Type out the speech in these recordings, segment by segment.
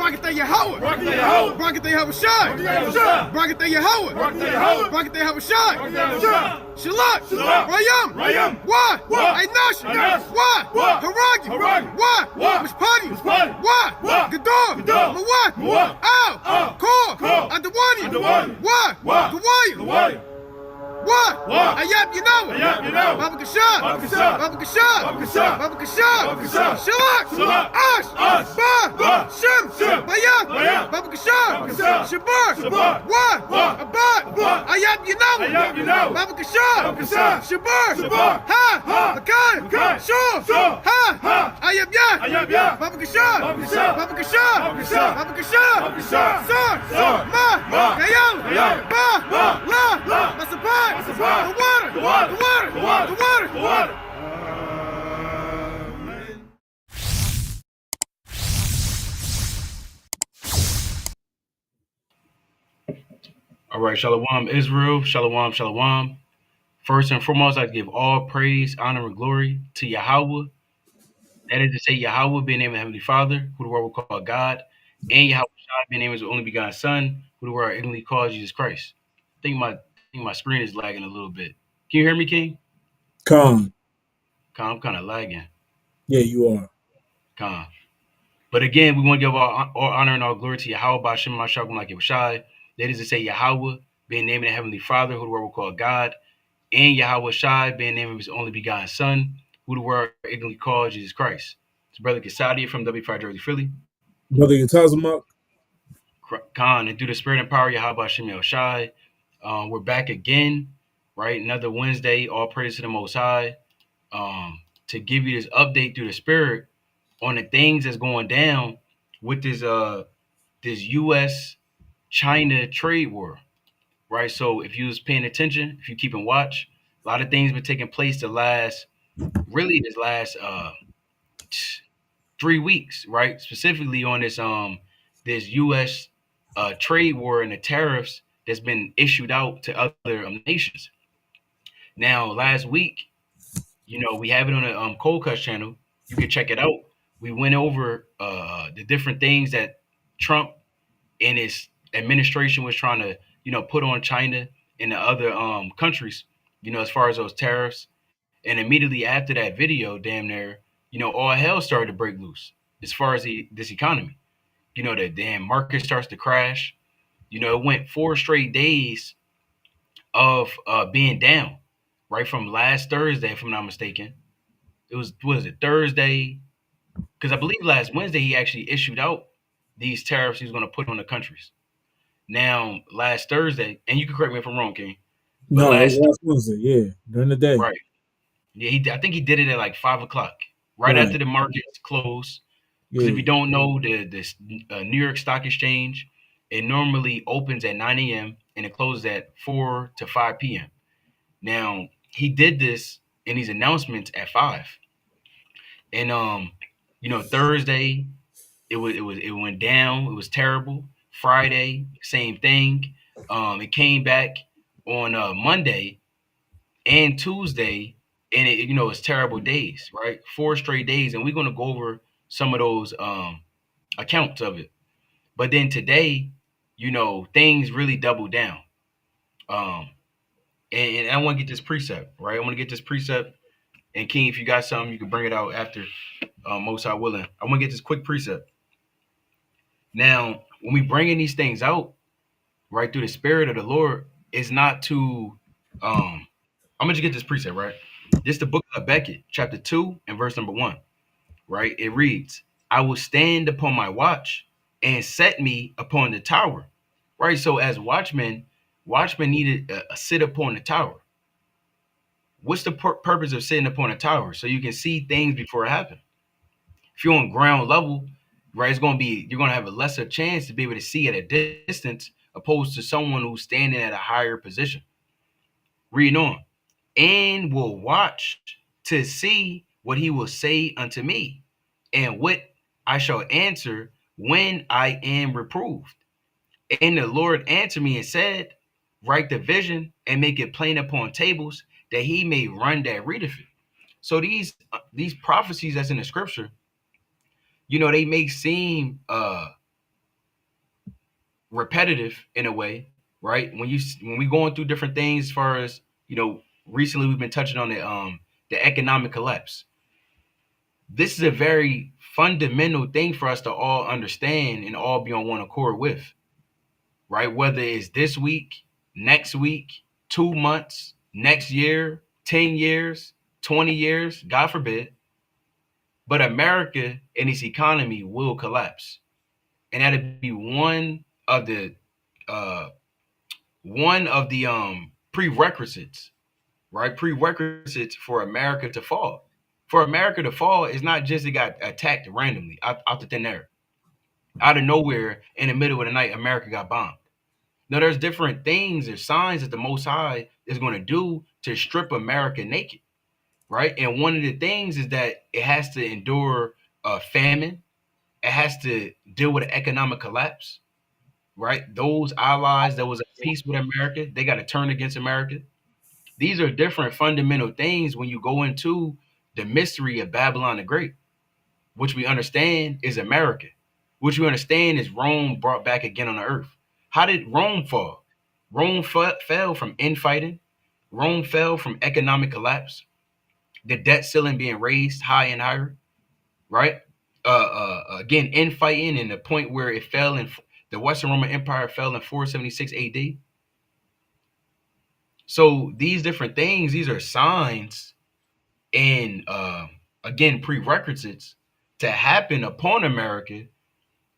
Barakatah Yahweh. Barakatah Yahweh. Barakatah Yahushai. Barakatah Yahweh. Barakatah Yahushai. Shalak. Rayam. Why? Ainash. Why? Haragi. Why? Mishpani. Why? Gador. Mawat. Ow. Kor. Adawani. Why? Gawaya. Why? Ayab Yanawa. Baba Kashab. Baba Kashab. Shalak. Ash. Ba. Shem. Bayat. Baba Kashab. Shabar. Why? Abad. Ayab Yanawa. Baba Kashab. Shabar. Ha. Lakai. Shur. Ha. Ayab Yat. Baba Kashab. Baba Kashab. Sar. Ma. Gayam. Ba. La. Masapai. The water. All right, Shalom, Israel. Shalom. First and foremost, I give all praise, honor, and glory to Yahweh. That is to say, Yahweh being named the Heavenly Father, who the world will call God, and Yahweh Shai being named His only begotten Son, who the world ignorantly calls Jesus Christ. I think my screen is lagging a little bit. Can you hear me, King? Con. I'm kind of lagging. Yeah, you are. Con. But again, we want to give all honor and all glory to Yahweh by Shem Mashakum like Shai. That is to say, Yahweh being named the Heavenly Father, who the world will call God, and Yahweh Shai being named His only begotten Son, who the world ignorantly calls Jesus Christ. It's Brother Kasadia from W5 Jersey, Philly. Brother Yatazamak. Khan, and through the spirit and power of Yahweh Shem Shai, we're back again, right? Another Wednesday, all praise to the Most High, to give you this update through the spirit on the things that's going down with this U.S. China trade war, right? So if you was paying attention, if you keeping watch, a lot of things been taking place this last 3 weeks, right? Specifically on this U.S. Trade war and the tariffs that's been issued out to other nations. Now, last week, we have it on the Cold Cuts channel. You can check it out. We went over the different things that Trump and his administration was trying to, put on China and the other countries, as far as those tariffs. And immediately after that video, damn near, all hell started to break loose as far as this economy. The damn market starts to crash. It went 4 straight days of being down, right from last Thursday, if I'm not mistaken. It was, what is it, Thursday? Because I believe last Wednesday he actually issued out these tariffs he was going to put on the countries. Now, last Thursday, and you can correct me if I'm wrong, King. No, last Wednesday, yeah, during the day. Right. Yeah, I think he did it at like 5 o'clock, right after the markets closed. Because if you don't know, the New York Stock Exchange, it normally opens at 9 a.m. and it closes at 4 to 5 p.m. Now, he did this in these announcements at 5. And Thursday, it went down. It was terrible. Friday, same thing. It came back on Monday and Tuesday, and it's terrible days, right? 4 straight days, and we're gonna go over some of those accounts of it. But then today, things really doubled down. And I want to get this precept, right? I want to get this precept. And King, if you got something, you can bring it out after, Most High willing. I want to get this quick precept. Now, when we bringing these things out, right, through the spirit of the Lord, it's not to, I'm gonna just get this precept, right? This is the book of Habakkuk, chapter 2 and verse number 1, right? It reads, I will stand upon my watch and set me upon the tower, right? So as watchmen needed a sit upon the tower. What's the purpose of sitting upon a tower? So you can see things before it happens. If you're on ground level, right, you're going to have a lesser chance to be able to see at a distance opposed to someone who's standing at a higher position. Reading on. And will watch to see what he will say unto me, and what I shall answer when I am reproved. And the Lord answered me and said, write the vision and make it plain upon tables, that he may run that readeth it. So these prophecies that's in the scripture, they may seem repetitive in a way, right? When we going through different things, as far as recently we've been touching on the economic collapse. This is a very fundamental thing for us to all understand and all be on one accord with, right? Whether it's this week, next week, 2 months, next year, 10 years, 20 years, God forbid. But America and its economy will collapse. And that'd be uh one of the prerequisites, right? Prerequisites for America to fall. For America to fall is not just it got attacked randomly out the thin air. Out of nowhere in the middle of the night, America got bombed. Now there's different things and signs that the Most High is going to do to strip America naked, right? And one of the things is that it has to endure famine. It has to deal with an economic collapse, right? Those allies that was at peace with America, they got to turn against America. These are different fundamental things when you go into the mystery of Babylon the Great, which we understand is America, which we understand is Rome brought back again on the earth. How did Rome fall? Rome fell from infighting. Rome fell from economic collapse, the debt ceiling being raised higher and higher, right? Again, infighting, and the point where it fell in the Western Roman Empire fell in 476 AD. So these different things, these are signs and again prerequisites to happen upon America,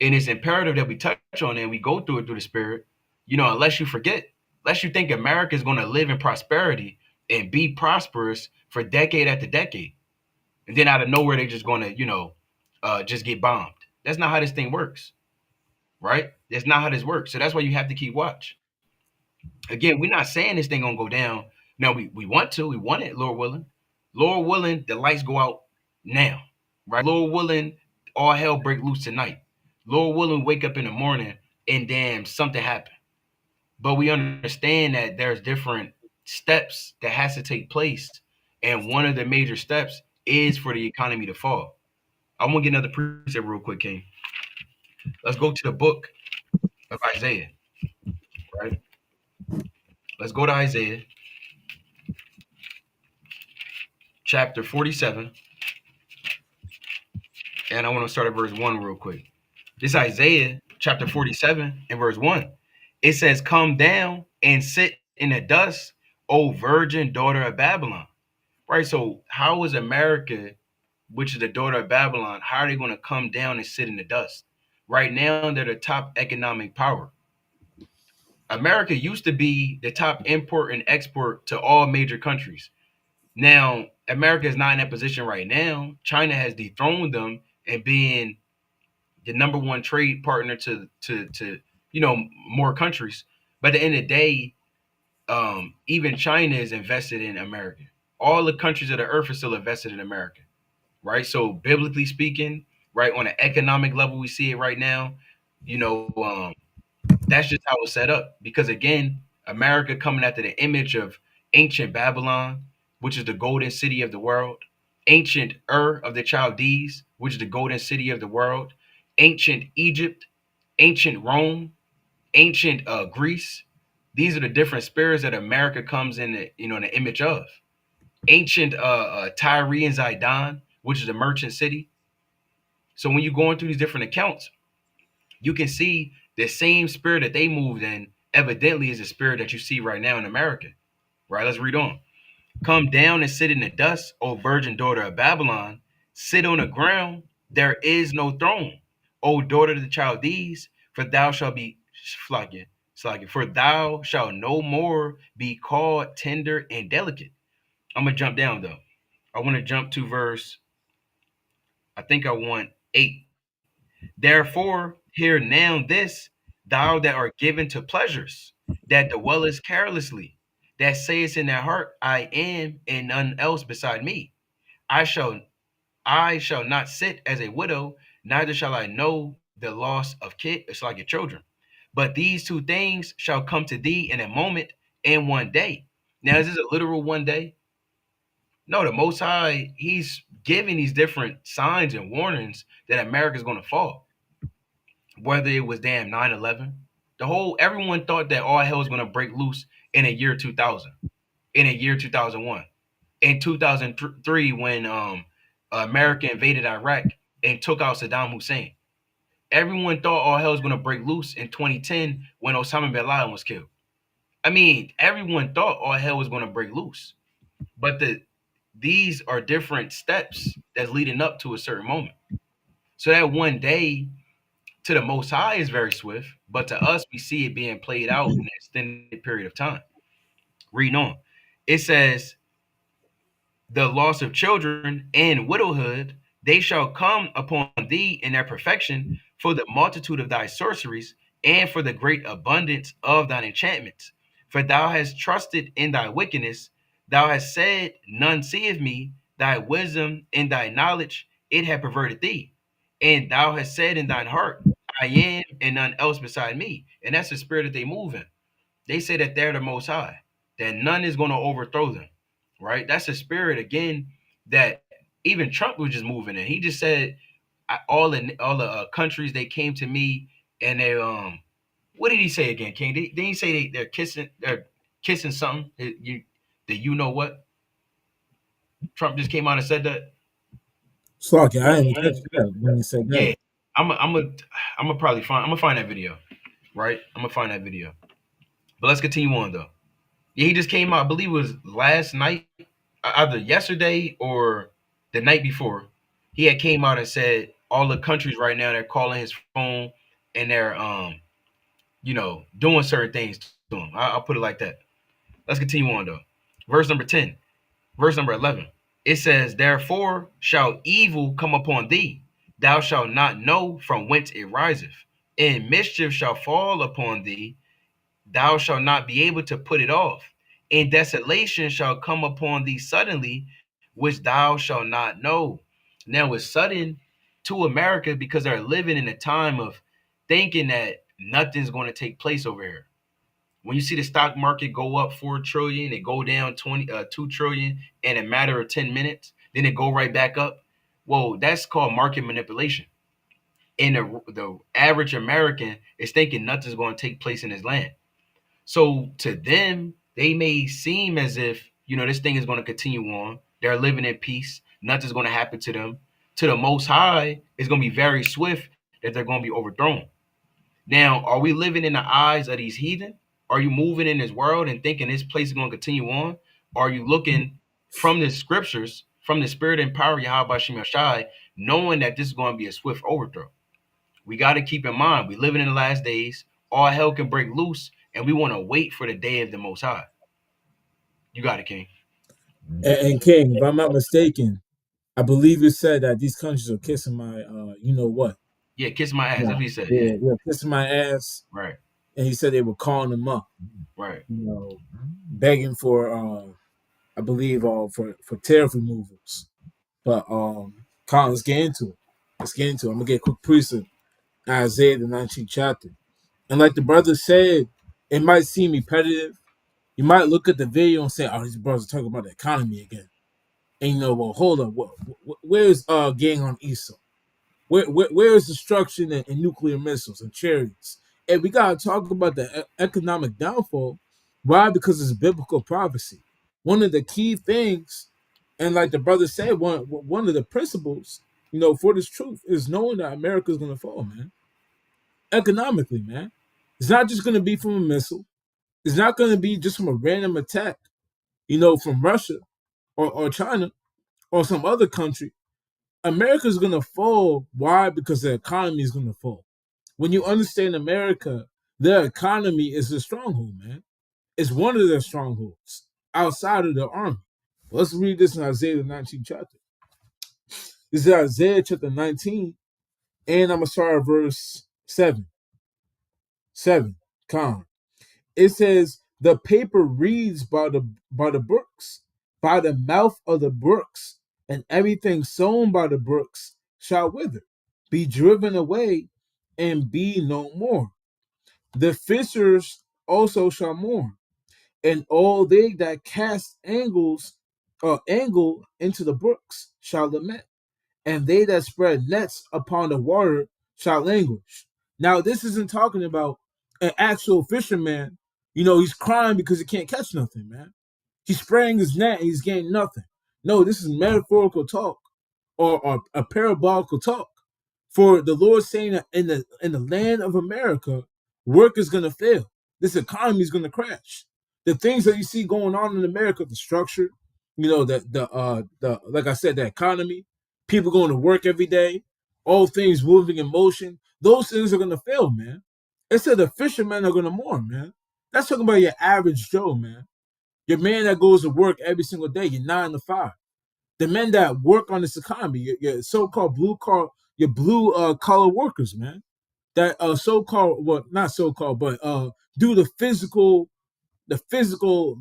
and it's imperative that we touch on it and we go through it through the Spirit. Unless you forget, unless you think America is going to live in prosperity and be prosperous for decade after decade, and then out of nowhere they just going to just get bombed. That's not how this thing works, right? That's not how this works. So that's why you have to keep watch. Again, we're not saying this thing gonna go down. No, we want it, Lord willing. Lord willing, the lights go out now, right? Lord willing, all hell break loose tonight. Lord willing, wake up in the morning and damn something happened. But we understand that there's different steps that has to take place, and one of the major steps is for the economy to fall. I want to get another precept real quick, King. Let's go to the book of Isaiah, right? Let's go to Isaiah chapter 47. And I want to start at verse 1 real quick. This Isaiah chapter 47 and verse 1. It says, "Come down and sit in the dust, O virgin daughter of Babylon." Right? So how is America, which is the daughter of Babylon, how are they going to come down and sit in the dust? Right now, they're the top economic power. America used to be the top import and export to all major countries. Now, America is not in that position right now. China has dethroned them and being the number one trade partner to more countries. But at the end of the day, even China is invested in America. All the countries of the earth are still invested in America, right? So biblically speaking, right, on an economic level, we see it right now. That's just how it's set up. Because again, America coming after the image of ancient Babylon, which is the golden city of the world, ancient Ur of the Chaldees, which is the golden city of the world, ancient Egypt, ancient Rome, ancient Greece. These are the different spirits that America comes in the image of. Ancient Tyre and Zidon, which is a merchant city. So when you're going through these different accounts, you can see the same spirit that they moved in evidently is the spirit that you see right now in America. Right? Let's read on. "Come down and sit in the dust, O virgin daughter of Babylon. Sit on the ground. There is no throne. O daughter of the Chaldees, for thou shalt be for thou shalt no more be called tender and delicate." I'm gonna jump down though. I want to jump to verse. I think I want 8. "Therefore, hear now this, thou that art given to pleasures, that dwellest carelessly, that sayest in thy heart, I am, and none else beside me. I shall not sit as a widow, neither shall I know the loss of it's like your children. But these two things shall come to thee in a moment and one day." Now, is this a literal one day? No, the Most High, he's giving these different signs and warnings that America's going to fall. Whether it was damn 9/11, Everyone thought that all hell was going to break loose in a year 2000, in a year 2001, in 2003 when America invaded Iraq and took out Saddam Hussein. Everyone thought all hell was going to break loose in 2010 when Osama bin Laden was killed. I mean, everyone thought all hell was going to break loose, but these are different steps that's leading up to a certain moment. So that one day to the Most High is very swift, but to us, we see it being played out in an extended period of time. Reading on, it says, the loss of children and widowhood, they shall come upon thee in their perfection for the multitude of thy sorceries and for the great abundance of thine enchantments. For thou hast trusted in thy wickedness. Thou hast said, none seeth me. Thy wisdom and thy knowledge, it hath perverted thee. And thou hast said in thine heart, I am, and none else beside me. And that's the spirit that they move in. They say that they're the Most High, that none is going to overthrow them, right? That's a spirit, again, that even Trump was just moving in. He just said, all the countries, they came to me and they what did he say again, King? Didn't he say they're kissing something? You know what? Trump just came out and said that. Slocky, I didn't catch that when you said Yeah, that. I'm gonna probably find. I'm gonna find that video, right? I'm gonna find that video. But let's continue on though. Yeah, he just came out. I believe it was last night, either yesterday or the night before. He had came out and said all the countries right now, they're calling his phone and they're doing certain things to him. I'll put it like that. Let's continue on though. Verse number 10, verse number 11. It says, therefore shall evil come upon thee. Thou shalt not know from whence it riseth. And mischief shall fall upon thee. Thou shalt not be able to put it off. And desolation shall come upon thee suddenly, which thou shalt not know. Now it's sudden to America because they're living in a time of thinking that nothing's going to take place over here. When you see the stock market go up 4 trillion, it go down 2 trillion in a matter of 10 minutes, then it go right back up. Well, that's called market manipulation. And the average American is thinking nothing's going to take place in his land. So to them, they may seem as if, this thing is going to continue on. They're living in peace. Nothing's going to happen to them. To the Most High, it's going to be very swift that they're going to be overthrown. Now, are we living in the eyes of these heathen? Are you moving in this world and thinking this place is going to continue on? Or are you looking from the scriptures, from the spirit and power of Yahweh Shem Yashai, knowing that this is going to be a swift overthrow? We got to keep in mind, we living in the last days. All hell can break loose, and we want to wait for the day of the Most High. You got it, King. And King, if I'm not mistaken, I believe you said that these countries are kissing my, you know what? Yeah, kiss my ass. Yeah, That's what he said. yeah, kissing my ass. Right. And he said they were calling them up, Right. begging for, I believe, for tariff removals. But Colin, let's get into it. I'm gonna get a quick precept. Isaiah the 19th chapter, and like the brother said, it might seem repetitive. You might look at the video and say, "Oh, these brothers are talking about the economy again." And well, hold up, where's gang on Esau? Where's destruction and nuclear missiles and chariots? And we gotta talk about the economic downfall. Why? Because it's biblical prophecy. One of the key things, and like the brother said, one of the principles, for this truth is knowing that America is gonna fall, man. Economically, man. It's not just gonna be from a missile. It's not gonna be just from a random attack, from Russia or China or some other country. America's gonna fall. Why? Because the economy is gonna fall. When you understand America, their economy is a stronghold, man. It's one of their strongholds outside of their army. Let's read this in Isaiah the 19th chapter. This is Isaiah chapter 19, and I'm gonna start at verse 7. 7. Con. It says, the paper reads by the brooks, by the mouth of the brooks, and everything sown by the brooks shall wither, be driven away, and be no more. The fishers also shall mourn, and all they that cast angle into the brooks shall lament, and they that spread nets upon the water shall languish. Now, this isn't talking about an actual fisherman, he's crying because he can't catch nothing, man. He's spraying his net and he's getting nothing. No, this is metaphorical talk or a parabolical talk. For the Lord saying that in the land of America, work is gonna fail. This economy is gonna crash. The things that you see going on in America, the structure, the like I said, the economy, people going to work every day, all things moving in motion, those things are gonna fail, man. It said the fishermen are gonna mourn, man. That's talking about your average Joe, man. Your man that goes to work every single day, your 9 to 5. The men that work on this economy, your so-called your blue collar workers, man. That so-called, well, not so-called, but do the physical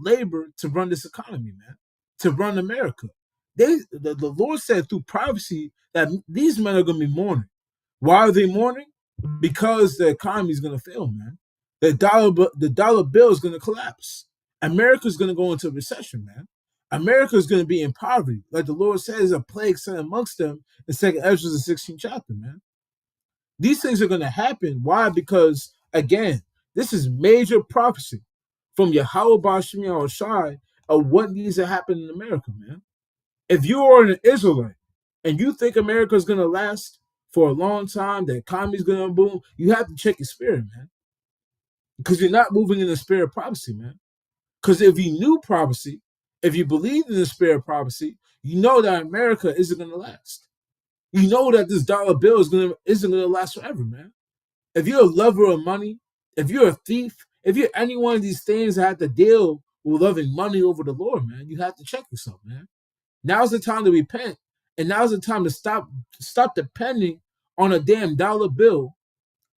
labor to run this economy, man, to run America. The Lord said through prophecy that these men are going to be mourning. Why are they mourning? Because the economy is going to fail, man. The dollar bill is going to collapse. America is going to go into recession, man. America is going to be in poverty, like the Lord says, a plague sent amongst them in Second Ezra, the 16th chapter, man. These things are going to happen. Why? Because again, this is major prophecy from Yahweh Bashim Yahushai of what needs to happen in America, man. If you are an Israelite and you think America is going to last for a long time, the economy is going to boom, you have to check your spirit, man. Because you're not moving in the spirit of prophecy, man. Because if you knew prophecy, if you believed in the spirit of prophecy, you know that America isn't going to last. You know that this dollar bill isn't gonna last forever, man. If you're a lover of money, if you're a thief, if you're any one of these things that have to deal with loving money over the Lord, man, you have to check yourself, man. Now's the time to repent, and now's the time to stop depending on a damn dollar bill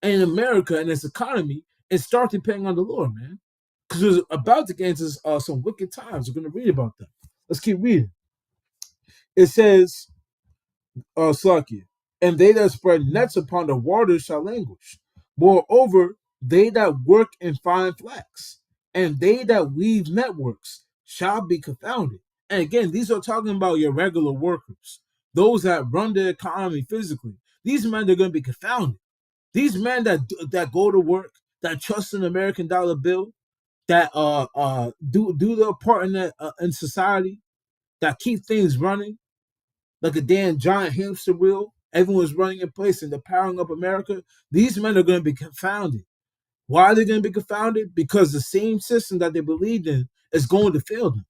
in America and its economy, and start depending on the Lord, man. Because we're about to get into some wicked times. We're gonna read about them. Let's keep reading. It says, Slakia, and they that spread nets upon the waters shall languish. Moreover, they that work in fine flax, and they that weave networks shall be confounded. And again, these are talking about your regular workers, those that run the economy physically. These men are going to be confounded. These men that go to work, that trust in the American dollar bill, that do their part in society, that keep things running like a damn giant hamster wheel. Everyone's running in place and they're powering up America. These men are going to be confounded. Why are they going to be confounded? Because the same system that they believed in is going to fail them.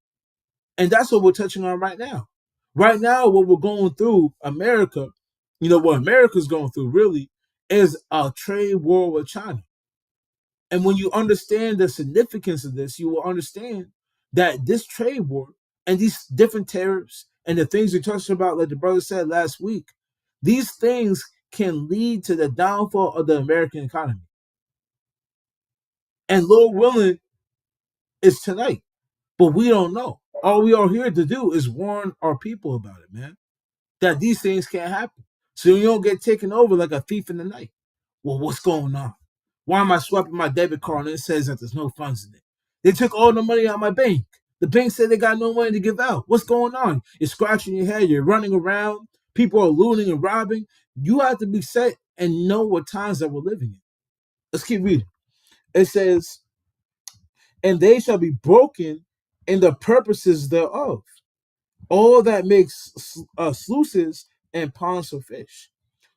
And that's what we're touching on right now. Right now, what we're going through, America, what America's going through really is a trade war with China. And when you understand the significance of this, you will understand that this trade war and these different tariffs and the things we talked about, like the brother said last week, these things can lead to the downfall of the American economy. And Lord willing, it's tonight, but we don't know. All we are here to do is warn our people about it, man, that these things can't happen. So you don't get taken over like a thief in the night. Well, what's going on? Why am I swiping my debit card and it says that there's no funds in it? They took all the money out of my bank. The bank said they got no money to give out. What's going on? You're scratching your head. You're running around. People are looting and robbing. You have to be set and know what times that we're living in. Let's keep reading. It says, and they shall be broken in the purposes thereof. All that makes sluices and ponds for fish.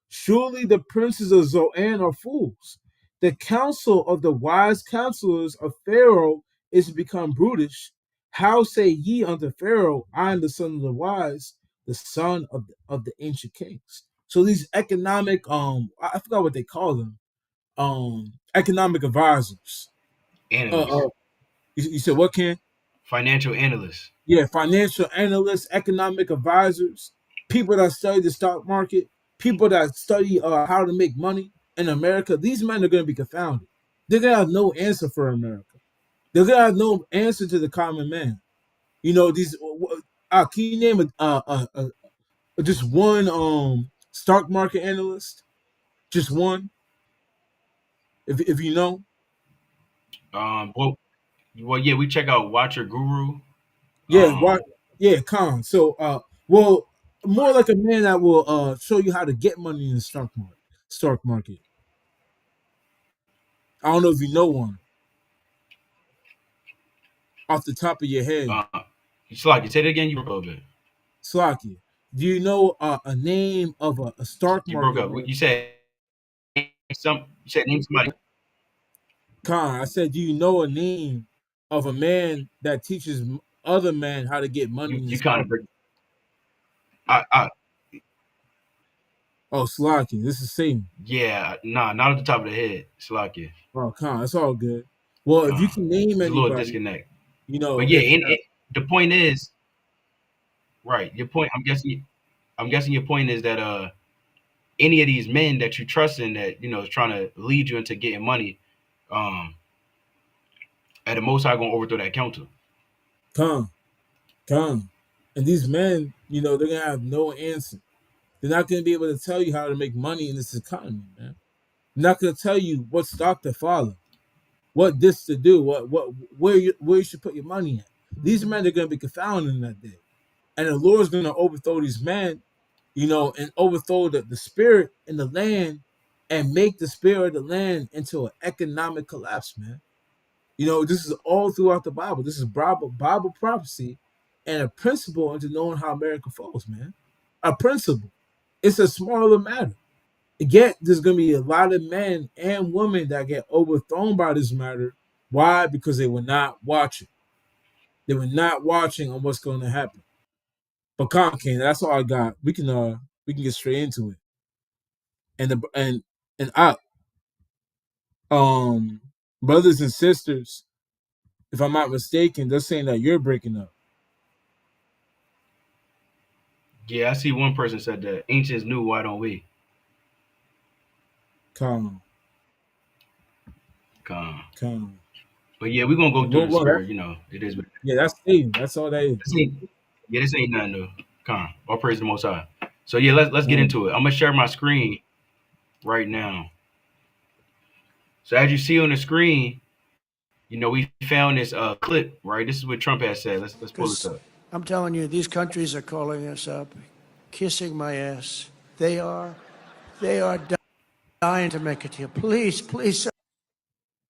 Surely the princes of Zoan are fools. The counsel of the wise counselors of Pharaoh is become brutish. How say ye unto Pharaoh, I am the son of the wise, the son of the ancient kings? So these economic, I forgot what they call them, economic advisors. Analysts, You said what, Ken? financial analysts. Yeah, financial analysts, economic advisors, people that study the stock market, people that study how to make money in America. These men are going to be confounded. They're going to have no answer for America. They're going to have no answer to the common man. These. Can you name just one stock market analyst? Just one, if you know. Well, yeah, we check out Watcher Guru. Yeah, what? Yeah, Khan. So, well, more like a man that will show you how to get money in the stock market. Stock market. I don't know if you know one off the top of your head. It's like you said it again. You broke up a little bit. Slocky. Do you know a name of a stock You broke market up. man? You said some. You said name somebody. Khan, I said, do you know a name of a man that teaches other men how to get money in the You kind stock of break. market? I Oh, Slocky, this is Satan. yeah. Nah, not at the top of the head. It's like yeah. Oh, Khan, it's all good. Well, if you can name There's a little anybody, disconnect. you know, But yeah, if the point is right. Your point. I'm guessing. I'm guessing your point is that any of these men that you trust in that is trying to lead you into getting money, um, at the most, I gonna overthrow that counter. Khan, Khan, and these men, they're gonna have no answer. They're not gonna be able to tell you how to make money in this economy, man. They're not gonna tell you what stock to follow, what this to do, where you should put your money at. These men are gonna be confounded in that day, and the Lord's gonna overthrow these men, and overthrow the spirit in the land, and make the spirit of the land into an economic collapse, man. This is all throughout the Bible. This is Bible prophecy and a principle into knowing how America falls, man. A principle. It's a smaller matter. Yet there's gonna be a lot of men and women that get overthrown by this matter. Why? Because they were not watching. They were not watching on what's going to happen. But King, that's all I got. We can get straight into it. And I um brothers and sisters, if I'm not mistaken, they're saying that you're breaking up. Yeah, I see one person said that ancients knew. Why don't we? Come, Come. come. But yeah, we're gonna go through the Well, spirit. It is. yeah, that's Satan. That's all that is. This ain't nothing new. Come. All praise the Most High. So yeah, let's get into it. I'm gonna share my screen right now. So as you see on the screen, we found this clip. Right, this is what Trump has said. Let's pull this Because up. I'm telling you, these countries are calling us up, kissing my ass. They are dying to make a deal. Please, please, sir,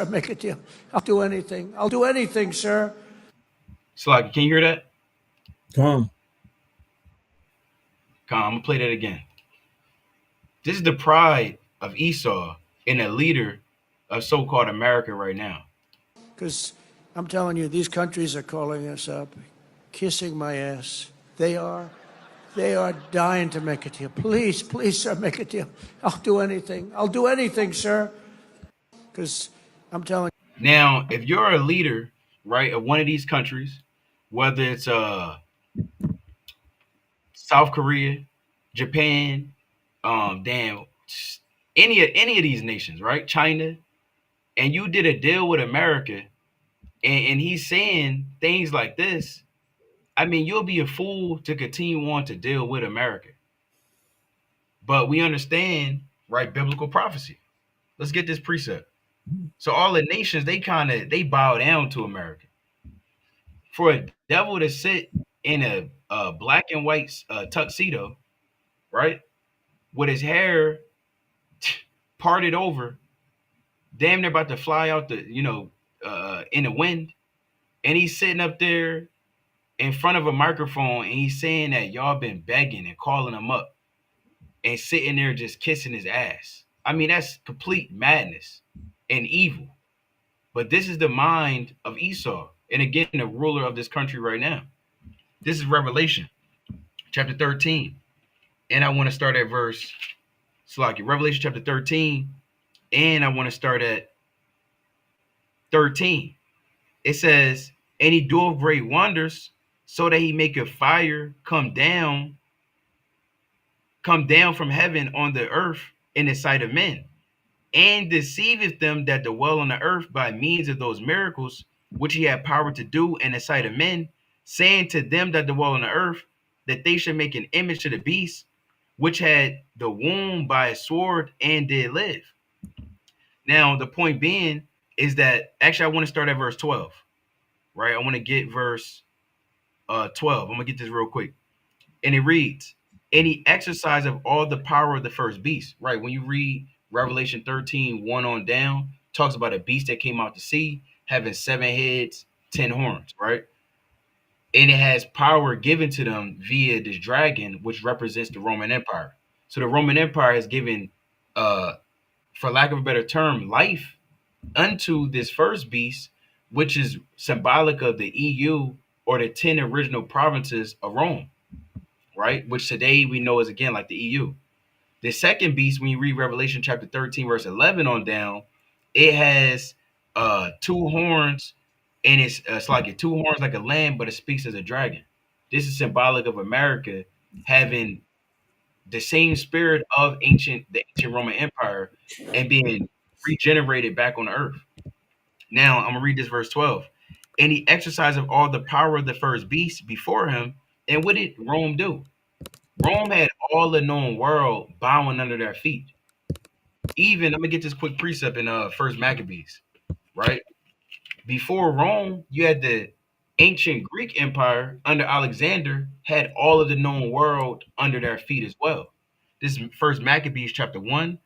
make a deal. I'll do anything. I'll do anything, sir. Sluggy, can you hear that? Come. Come, I'm gonna play that again. This is the pride of Esau in a leader of so-called America right now. Because I'm telling you, these countries are calling us up, kissing my ass. They are dying to make a deal. Please, please, sir, make a deal. I'll do anything. I'll do anything, sir. Because I'm telling you. Now, if you're a leader, right, of one of these countries, whether it's South Korea, Japan, damn, any of these nations, right, China, and you did a deal with America, and he's saying things like this, I mean, you'll be a fool to continue on to deal with America. But we understand, right, biblical prophecy. Let's get this precept. So all the nations, they bow down to America. For a devil to sit in a black and white tuxedo, right, with his hair parted over, damn near about to fly out in the wind, and he's sitting up there in front of a microphone and he's saying that y'all been begging and calling him up and sitting there just kissing his ass. I mean, that's complete madness and evil. But this is the mind of Esau. And again, the ruler of this country right now. This is Revelation chapter 13. And I want to start at verse Slocky. Revelation chapter 13. And I want to start at 13. It says, and he doeth great wonders, so that he make a fire come down from heaven on the earth in the sight of men, and deceiveth them that dwell on the earth by means of those miracles which he had power to do in the sight of men, saying to them that dwell on the earth that they should make an image to the beast, which had the wound by a sword and did live. Now, the point being is that actually I want to start at verse 12, right? I want to get verse 12. I'm going to get this real quick. And it reads, and he exercise of all the power of the first beast, right? When you read Revelation 13, 1 on down, talks about a beast that came out to sea, having 7 heads, 10 horns, right? And it has power given to them via this dragon, which represents the Roman Empire. So the Roman Empire has given, uh, for lack of a better term, life unto this first beast, which is symbolic of the EU, or the 10 original provinces of Rome, right? Which today we know is again like the EU. The second beast, when you read Revelation chapter 13, verse 11 on down, it has 2 horns, and it's like a 2 horns like a lamb, but it speaks as a dragon. This is symbolic of America having the same spirit of the ancient Roman Empire, and being regenerated back on the earth. Now I'm gonna read this verse 12. And he exercised of all the power of the first beast before him. And what did Rome do? Rome had all the known world bowing under their feet. Even, let me get this quick precept in First Maccabees, right? Before Rome, you had the ancient Greek Empire under Alexander had all of the known world under their feet as well. This is First Maccabees chapter 1,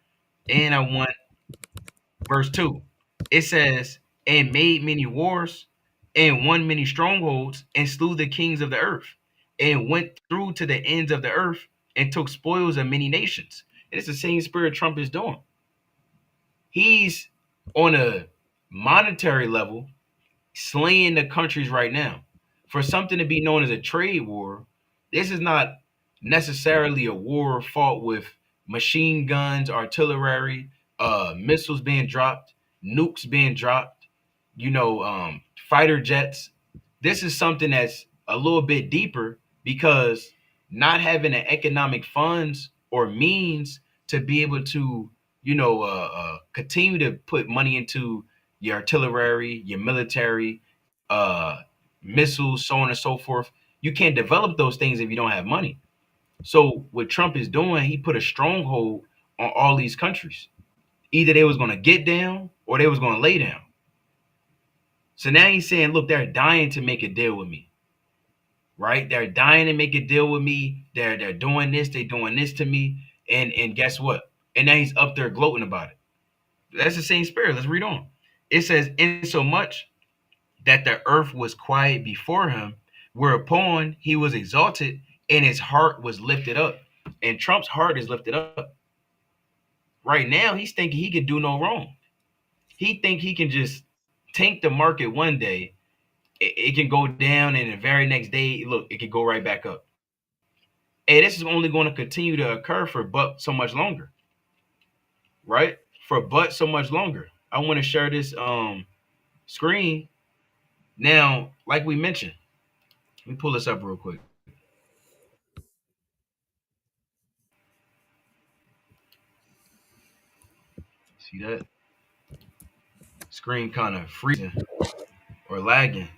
and I want verse 2. It says, and made many wars, and won many strongholds, and slew the kings of the earth, and went through to the ends of the earth, and took spoils of many nations. And it's the same spirit Trump is doing. He's on a monetary level slaying the countries right now. For something to be known as a trade war, this is not necessarily a war fought with machine guns, artillery, missiles being dropped, nukes being dropped, fighter jets. This is something that's a little bit deeper, because not having the economic funds or means to be able to, continue to put money into your artillery, your military, uh, missiles, so on and so forth. You can't develop those things if you don't have money. So what Trump is doing, he put a stronghold on all these countries. Either they was going to get down or they was going to lay down. So now he's saying, look, they're dying to make a deal with me, right? They're dying to make a deal with me. They're doing this, they're doing this to me, and guess what? And now he's up there gloating about it. That's the same spirit. Let's read on. It says, in so much that the earth was quiet before him, whereupon he was exalted, and his heart was lifted up. And Trump's heart is lifted up. Right now, he's thinking he can do no wrong. He think he can just tank the market one day. It can go down, and the very next day, look, it can go right back up. And this is only going to continue to occur for but so much longer, right? For but so much longer. I want to share this screen. Now, like we mentioned, let me pull this up real quick. See that? Screen kind of freezing or lagging.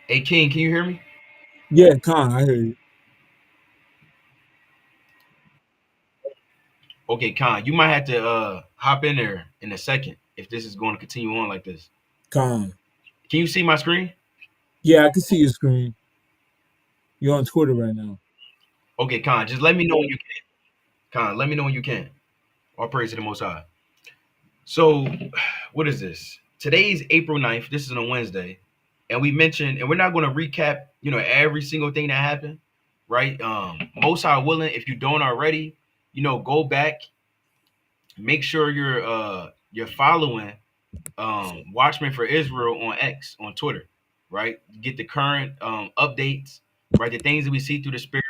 Hey, King, can you hear me? Yeah, Con, I hear you. Okay, Con, you might have to hop in there in a second if this is going to continue on like this. Con. Can you see my screen? Yeah, I can see your screen. You're on Twitter right now. Okay, Con, just let me know when you can. Con, let me know when you can. All praise to the Most High. So, what is this? Today's April 9th. This is on a Wednesday. And we mentioned, and we're not going to recap, every single thing that happened, right? Most High willing, if you don't already, go back, make sure you're following Watchmen for Israel on X, on Twitter, right? Get the current updates, right? The things that we see through the spirit.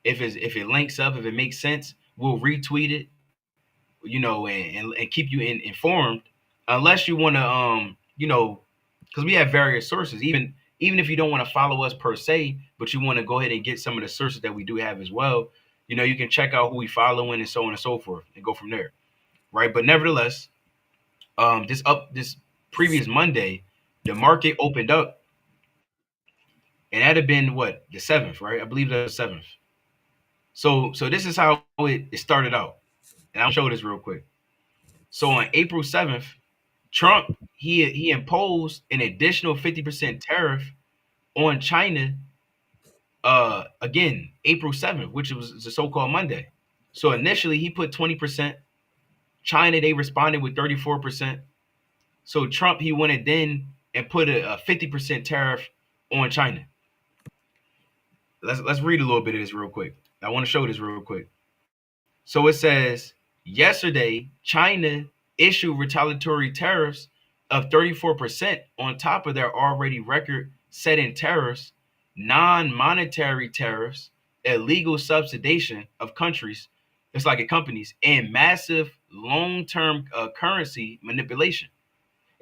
If it links up, if it makes sense, we'll retweet it, and keep you informed. Unless you want to, because we have various sources. Even if you don't want to follow us per se, but you want to go ahead and get some of the sources that we do have as well, you can check out who we following and so on and so forth, and go from there, right? But nevertheless, this previous Monday, the market opened up, and that had been what, the 7th, right? I believe that was 7th. So this is how it started out, and I'll show this real quick. So on April 7th, Trump he imposed an additional 50% tariff on China. Again, April 7th, which was the so-called Monday. So initially he put 20%. China, they responded with 34%. So Trump, he went and then and put a 50% tariff on China. Let's read a little bit of this real quick. I want to show this real quick. So it says, yesterday, China issued retaliatory tariffs of 34% on top of their already record-setting tariffs, non-monetary tariffs, illegal subsidization of countries, it's like it companies, and massive long-term currency manipulation.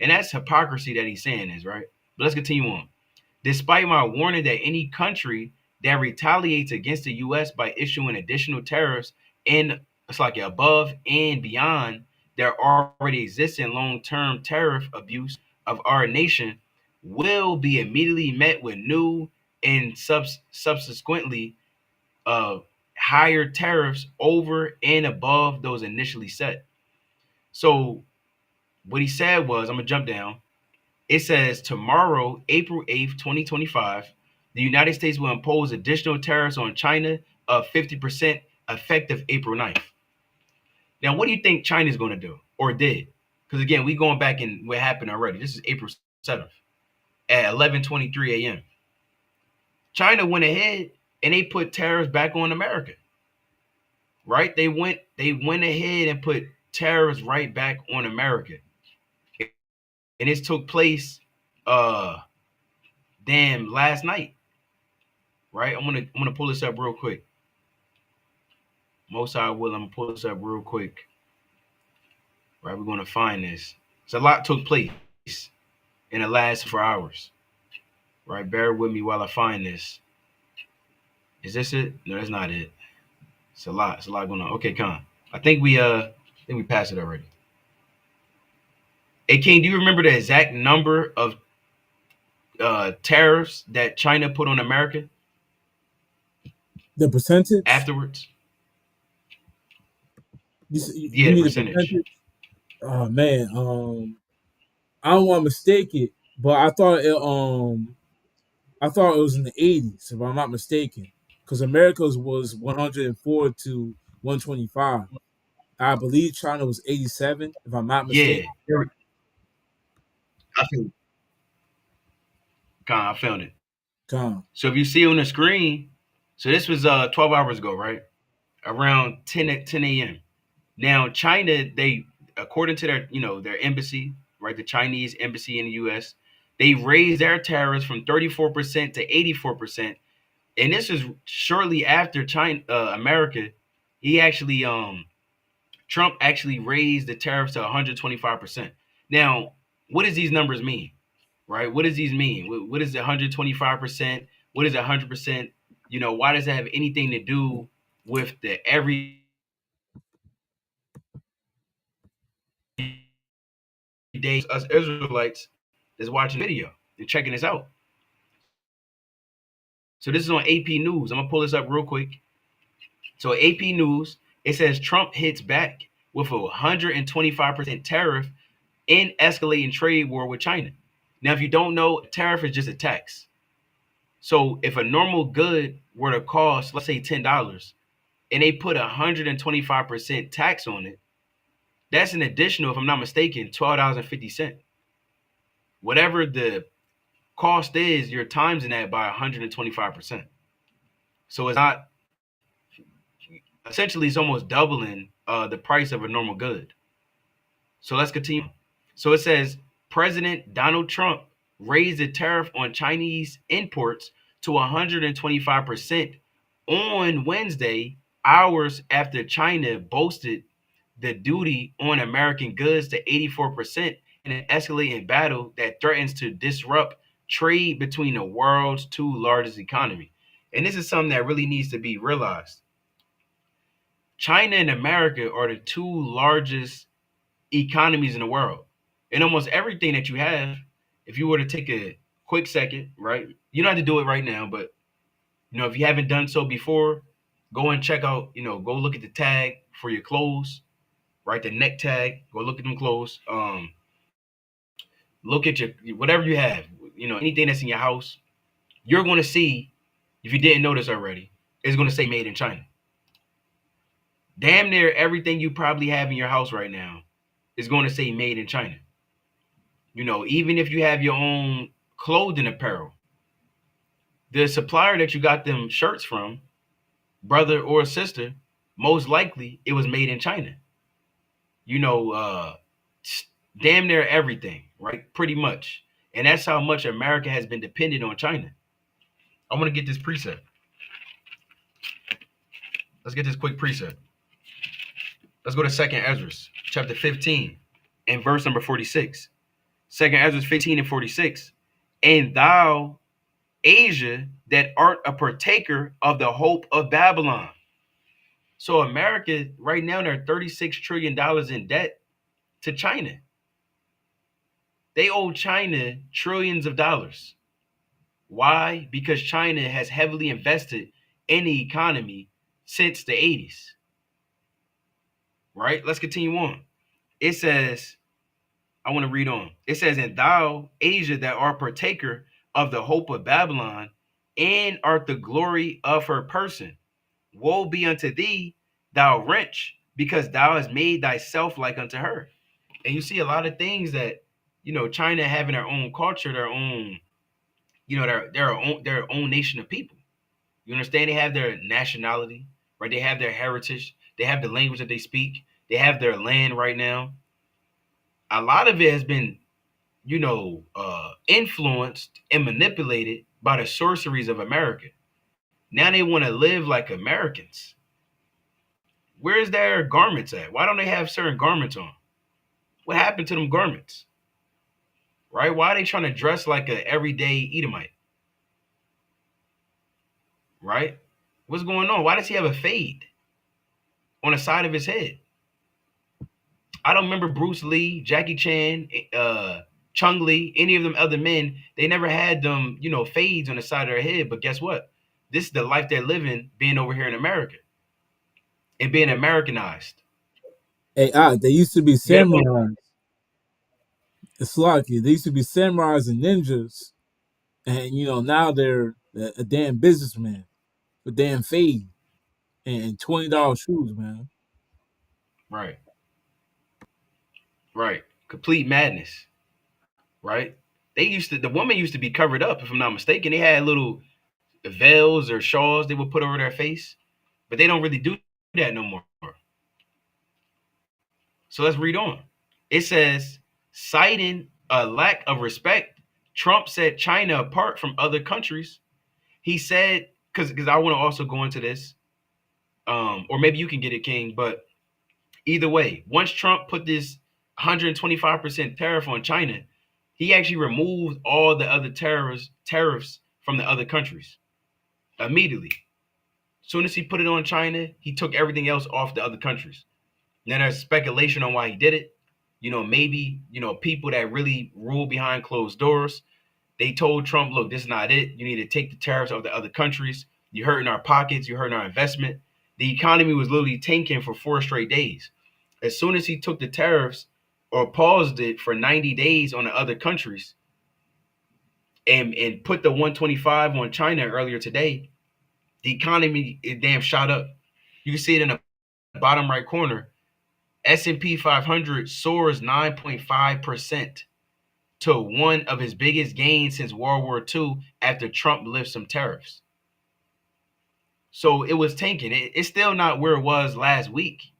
And that's hypocrisy that he's saying is, right? But let's continue on. Despite my warning that any country that retaliates against the U.S. by issuing additional tariffs and it's like above and beyond their already existing long-term tariff abuse of our nation will be immediately met with new and subsequently higher tariffs over and above those initially set. So what he said was, I'm gonna jump down. It says tomorrow, April 8th, 2025, the United States will impose additional tariffs on China of 50% effective April 9th. Now, what do you think China's going to do or did? Because again, we going back in what happened already. This is April 7th at 11:23 a.m. China went ahead and they put tariffs back on America. Right? They went ahead and put tariffs right back on America. And this took place last night. Right? I'm gonna pull this up real quick. Most I will. I'm gonna pull this up real quick. Right, we're gonna find this. So a lot took place in the last 4 hours. Right, bear with me while I find this. Is this it? No, that's not it. It's a lot. It's a lot going on. Okay, Con. I think we passed it already. Hey, King, do you remember the exact number of tariffs that China put on America? The percentage afterwards? You need the percentage. Oh man, I don't want to mistake it, but I thought it was in the 80s, if I'm not mistaken, because America's was 104 to 125. I believe China was 87, if I'm not mistaken. Yeah, I found it. So if you see on the screen, so this was 12 hours ago, right? Around 10 a.m. Now China, they, according to their embassy, right, the Chinese embassy in the U.S., they raised their tariffs from 34% to 84%, and this is shortly after America. He actually Trump actually raised the tariffs to 125%. Now, what does these numbers mean? Right? What does these mean? What is 125%? What is 100%? Why does that have anything to do with the everyday us Israelites that's watching the video and checking this out? So this is on AP News. I'm gonna pull this up real quick. So AP News, it says Trump hits back with a 125% tariff in escalating trade war with China. Now, if you don't know, a tariff is just a tax. So if a normal good were to cost, let's say $10, and they put 125% tax on it, that's an additional, if I'm not mistaken, $12.50. Whatever the cost is, you're timesing that by 125%. So it's not, essentially, it's almost doubling the price of a normal good. So let's continue. So it says President Donald Trump raised the tariff on Chinese imports to 125% on Wednesday, hours after China boasted the duty on American goods to 84% in an escalating battle that threatens to disrupt trade between the world's two largest economies. And this is something that really needs to be realized. China and America are the two largest economies in the world. And almost everything that you have, if you were to take a quick second, right? You don't have to do it right now, but if you haven't done so before, go and check out, go look at the tag for your clothes, right? The neck tag, go look at them clothes. Look at your, whatever you have, anything that's in your house, you're going to see, if you didn't notice already, it's going to say made in China. Damn near everything you probably have in your house right now is going to say made in China. You know, even if you have your own clothing apparel, the supplier that you got them shirts from, brother or sister, most likely it was made in China. You know, damn near everything, right? Pretty much. And that's how much America has been dependent on China. I want to get this precept. Let's get this quick precept. Let's go to 2nd Ezra, chapter 15, and verse number 46. 2nd Ezra 15 and 46. And thou, Asia, that art a partaker of the hope of Babylon. So America, right now, they're $36 trillion in debt to China. They owe China trillions of dollars. Why? Because China has heavily invested in the economy since the 80s. Right? Let's continue on. It says, I want to read on. It says, and thou, Asia, that art partaker of the hope of Babylon, and art the glory of her person. Woe be unto thee, thou wretch, because thou hast made thyself like unto her. And you see a lot of things that, you know, China having their own culture, their own, you know, their own nation of people. You understand? They have their nationality, right? They have their heritage. They have the language that they speak. They have their land right now. A lot of it has been, you know, influenced and manipulated by the sorceries of America. Now they want to live like Americans. Where's their garments at? Why don't they have certain garments on? What happened to them garments? Right? Why are they trying to dress like an everyday Edomite? Right? What's going on? Why does he have a fade on the side of his head? I don't remember Bruce Lee, Jackie Chan, Chung Lee, any of them other men. They never had them, you know, fades on the side of their head. But guess what? This is the life they're living, being over here in America and being Americanized. Hey, they used to be Yeah. samurais. It's lucky. They used to be samurais and ninjas, and you know now they're a damn businessman with damn fade and $20 shoes, man. Right. Right. Complete madness. Right. The woman used to be covered up, if I'm not mistaken. They had little veils or shawls they would put over their face, but they don't really do that no more. So let's read on. It says, citing a lack of respect, Trump set China apart from other countries. He said, because I want to also go into this, or maybe you can get it, King, but either way, once Trump put this 125% tariff on China, he actually removed all the other tariffs from the other countries immediately. As soon as he put it on China, he took everything else off the other countries. Now there's speculation on why he did it. You know, maybe, you know, people that really rule behind closed doors, they told Trump, look, this is not it. You need to take the tariffs of the other countries. You're hurting our pockets. You're hurting our investment. The economy was literally tanking for 4 straight days. As soon as he took the tariffs or paused it for 90 days on the other countries and put the 125 on China earlier today, the economy, it damn shot up. You can see it in the bottom right corner. S&P 500 soars 9.5% to one of his biggest gains since World War II after Trump lifted some tariffs. So it was tanking. It's still not where it was last week,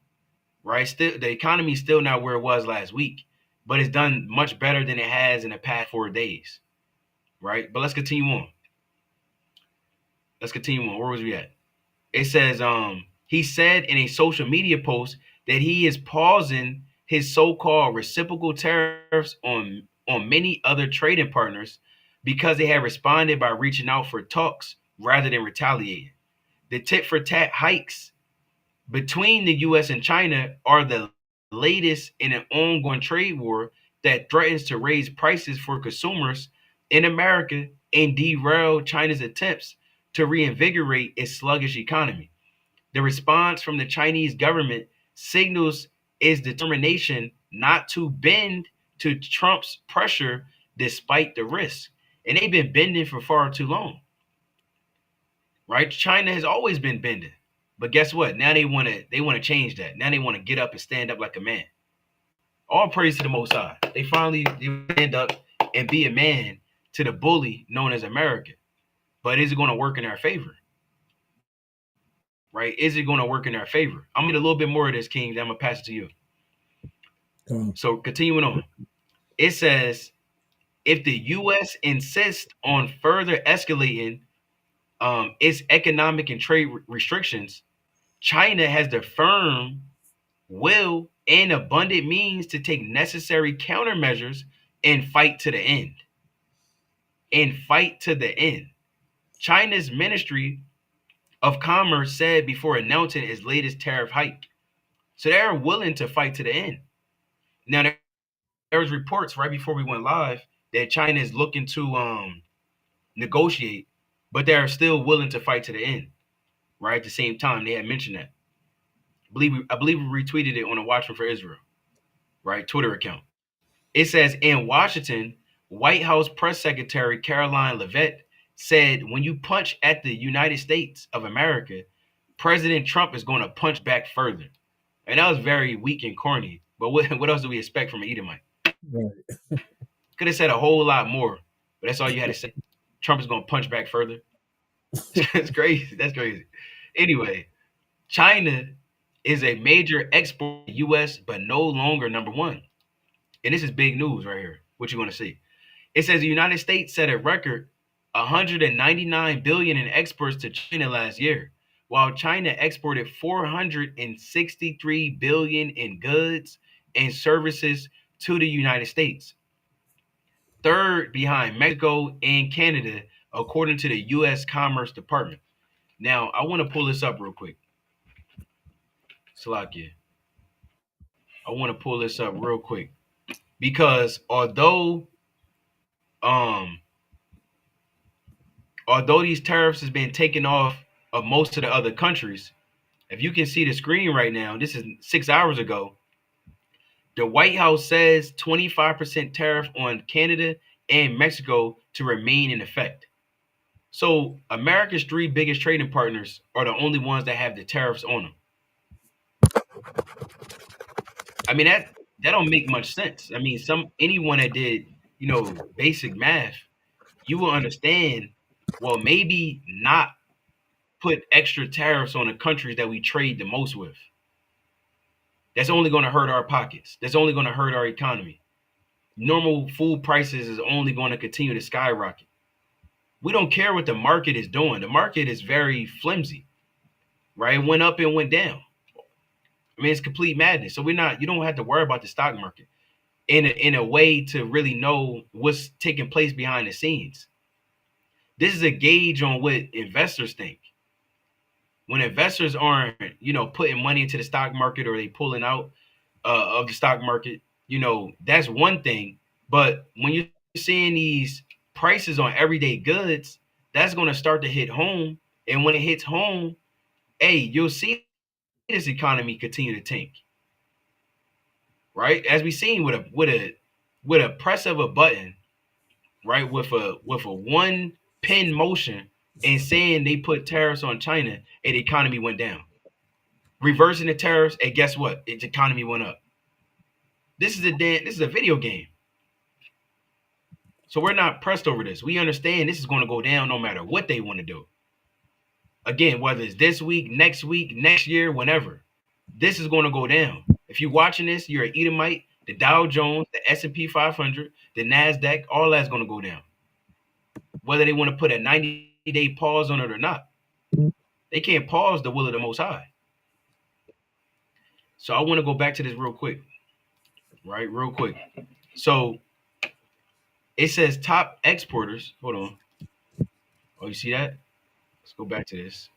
right? Still, the economy is still not where it was last week, but it's done much better than it has in the past 4 days, right? But let's continue on. Where was we at? It says, he said in a social media post that he is pausing his so-called reciprocal tariffs on many other trading partners because they have responded by reaching out for talks rather than retaliating. The tit-for-tat hikes between the U.S. and China are the latest in an ongoing trade war that threatens to raise prices for consumers in America and derail China's attempts to reinvigorate its sluggish economy. The response from the Chinese government signals its determination not to bend to Trump's pressure despite the risk. And they've been bending for far too long. Right? China has always been bending. But guess what? Now they want to change that. Now they want to get up and stand up like a man. All praise to the Most High. They finally stand up and be a man to the bully known as America. But is it going to work in our favor? Right? Is it going to work in our favor? I'm going to get a little bit more of this, King. Then I'm going to pass it to you. So continuing on. It says, if the U.S. insists on further escalating its economic and trade restrictions, China has the firm will and abundant means to take necessary countermeasures and fight to the end. China's Ministry of Commerce said before announcing its latest tariff hike. So they're willing to fight to the end. Now, there was reports right before we went live that China is looking to negotiate, but they're still willing to fight to the end. Right at the same time, they had mentioned that. I believe we retweeted it on the Watchmen for Israel, right, Twitter account. It says, in Washington, White House Press Secretary Caroline Leavitt said, when you punch at the United States of America, President Trump is going to punch back further. And that was very weak and corny. But what else do we expect from an Edomite? Right. Could have said a whole lot more, but that's all you had to say. Trump is going to punch back further. That's crazy. That's crazy. Anyway, China is a major export to the U.S., but no longer number one. And this is big news right here. What you want to see? It says the United States set a record 199 billion in exports to China last year, while China exported 463 billion in goods and services to the United States. Third behind Mexico and Canada, according to the U.S. Commerce Department. Now, I want to pull this up real quick. Salakia. I want to pull this up real quick. Because although these tariffs has been taken off of most of the other countries, if you can see the screen right now, this is 6 hours ago. The White House says 25% tariff on Canada and Mexico to remain in effect. So America's 3 biggest trading partners are the only ones that have the tariffs on them. I mean, that don't make much sense. I mean, anyone that did, basic math, you will understand, well, maybe not put extra tariffs on the countries that we trade the most with. That's only going to hurt our pockets. That's only going to hurt our economy. Normal food prices is only going to continue to skyrocket. We don't care what the market is doing. The market is very flimsy, right? It went up and went down. I mean, it's complete madness. So you don't have to worry about the stock market in a way to really know what's taking place behind the scenes. This is a gauge on what investors think. When investors aren't, putting money into the stock market or they pulling out of the stock market, that's one thing. But when you're seeing these prices on everyday goods, that's going to start to hit home. And when it hits home, hey, you'll see this economy continue to tank. Right? As we've seen with a press of a button, right? With a one pin motion and saying they put tariffs on China and the economy went down. Reversing the tariffs, and guess what? Its economy went up. This is a video game. So we're not pressed over this. We understand this is going to go down no matter what they want to do. Again, whether it's this week, next year, whenever, this is going to go down. If you're watching this, you're an Edomite, the Dow Jones, the S&P 500, the NASDAQ, all that's going to go down. Whether they want to put a 90-day pause on it or not. They can't pause the will of the Most High. So I want to go back to this real quick. Right? Real quick. So it says top exporters. Hold on. Oh, you see that? Let's go back to this.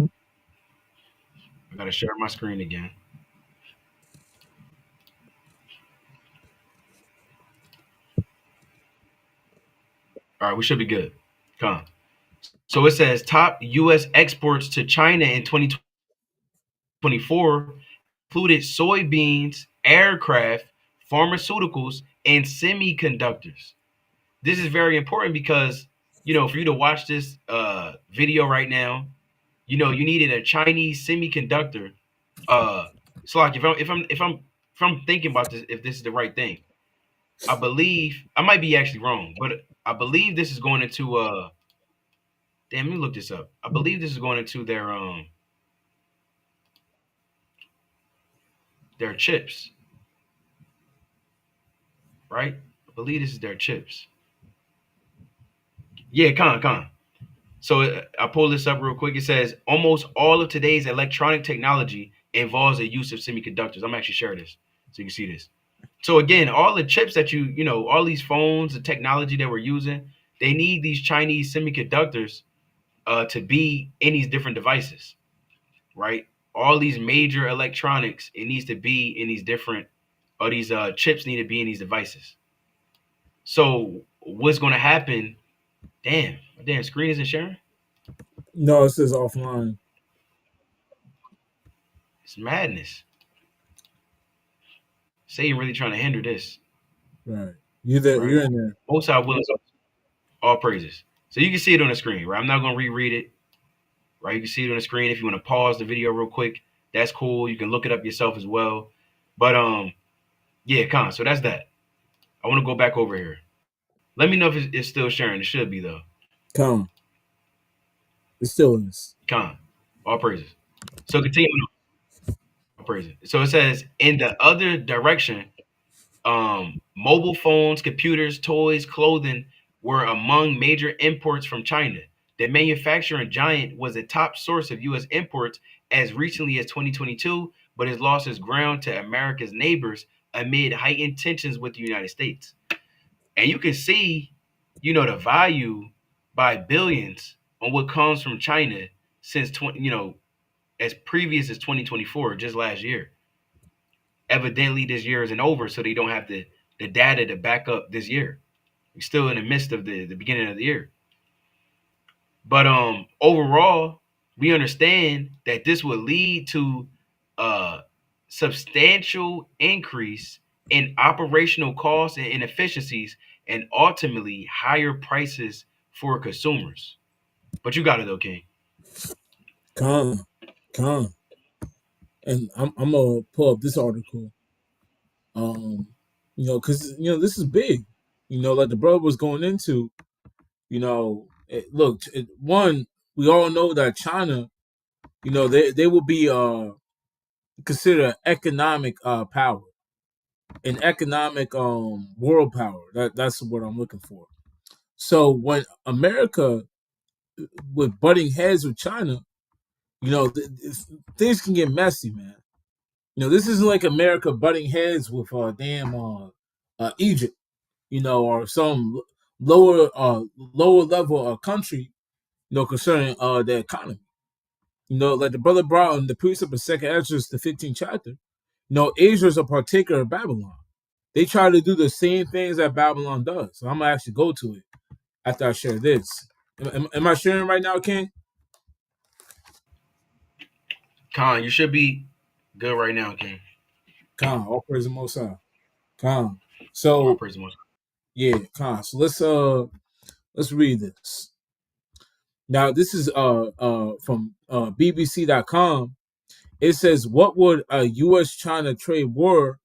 I got to share my screen again. All right, we should be good. Come on. So it says top U.S. exports to China in 2024 included soybeans, aircraft, pharmaceuticals, and semiconductors. This is very important because, for you to watch this video right now, you know, you needed a Chinese semiconductor. So like if I'm thinking about this, if this is the right thing, I believe I might be actually wrong, but I believe this is going into damn, let me look this up. I believe this is going into their chips, right? I believe this is their chips. Yeah, con. So I pull this up real quick. It says almost all of today's electronic technology involves the use of semiconductors. I'm actually sharing this so you can see this. So again, all the chips that you know, all these phones, the technology that we're using, they need these Chinese semiconductors to be in these different devices, right? All these major electronics, it needs to be in these different, or these chips need to be in these devices. So what's going to happen? Damn, my damn screen isn't sharing. No, it says offline. It's madness. Satan really trying to hinder this, Right. You there? right? You're in there. Most High willing, all praises. So you can see it on the screen, right? I'm not going to reread it, right? You can see it on the screen. If you want to pause the video real quick, that's cool. You can look it up yourself as well. But yeah, con. So that's that. I want to go back over here. Let me know if it's still sharing. It should be though. Come. It still is. Con. All praises. So continue on. All praises. So it says in the other direction, mobile phones, computers, toys, clothing were among major imports from China. The manufacturing giant was a top source of U.S. imports as recently as 2022, but has lost its ground to America's neighbors amid heightened tensions with the United States. And you can see, you know, the value by billions on what comes from China since as previous as 2024, just last year. Evidently, this year isn't over, so they don't have the data to back up this year. We're still in the midst of the beginning of the year. But overall, we understand that this will lead to a substantial increase in operational costs and inefficiencies, and ultimately higher prices for consumers. But you got it though, King. Come. Come. And I'm gonna pull up this article. Because this is big. Like the brother was going into. Look, one, we all know that China, they will be considered economic power, an economic world power. That's what I'm looking for. So when America with butting heads with China, things can get messy, man. This isn't like America butting heads with Egypt, or some lower level country, concerning the economy. Like the brother brought in the precept of Second Ezra, the 15th chapter. Asia is a partaker of Babylon. They try to do the same things that Babylon does. So I'm gonna actually go to it after I share this. Am I sharing right now, King? Con, you should be good right now, King. Con, all praise the Most High. Con. All So praise the Most High. yeah, Con. So let's read this. Now this is from BBC.com. It says, "What would a U.S.-China trade war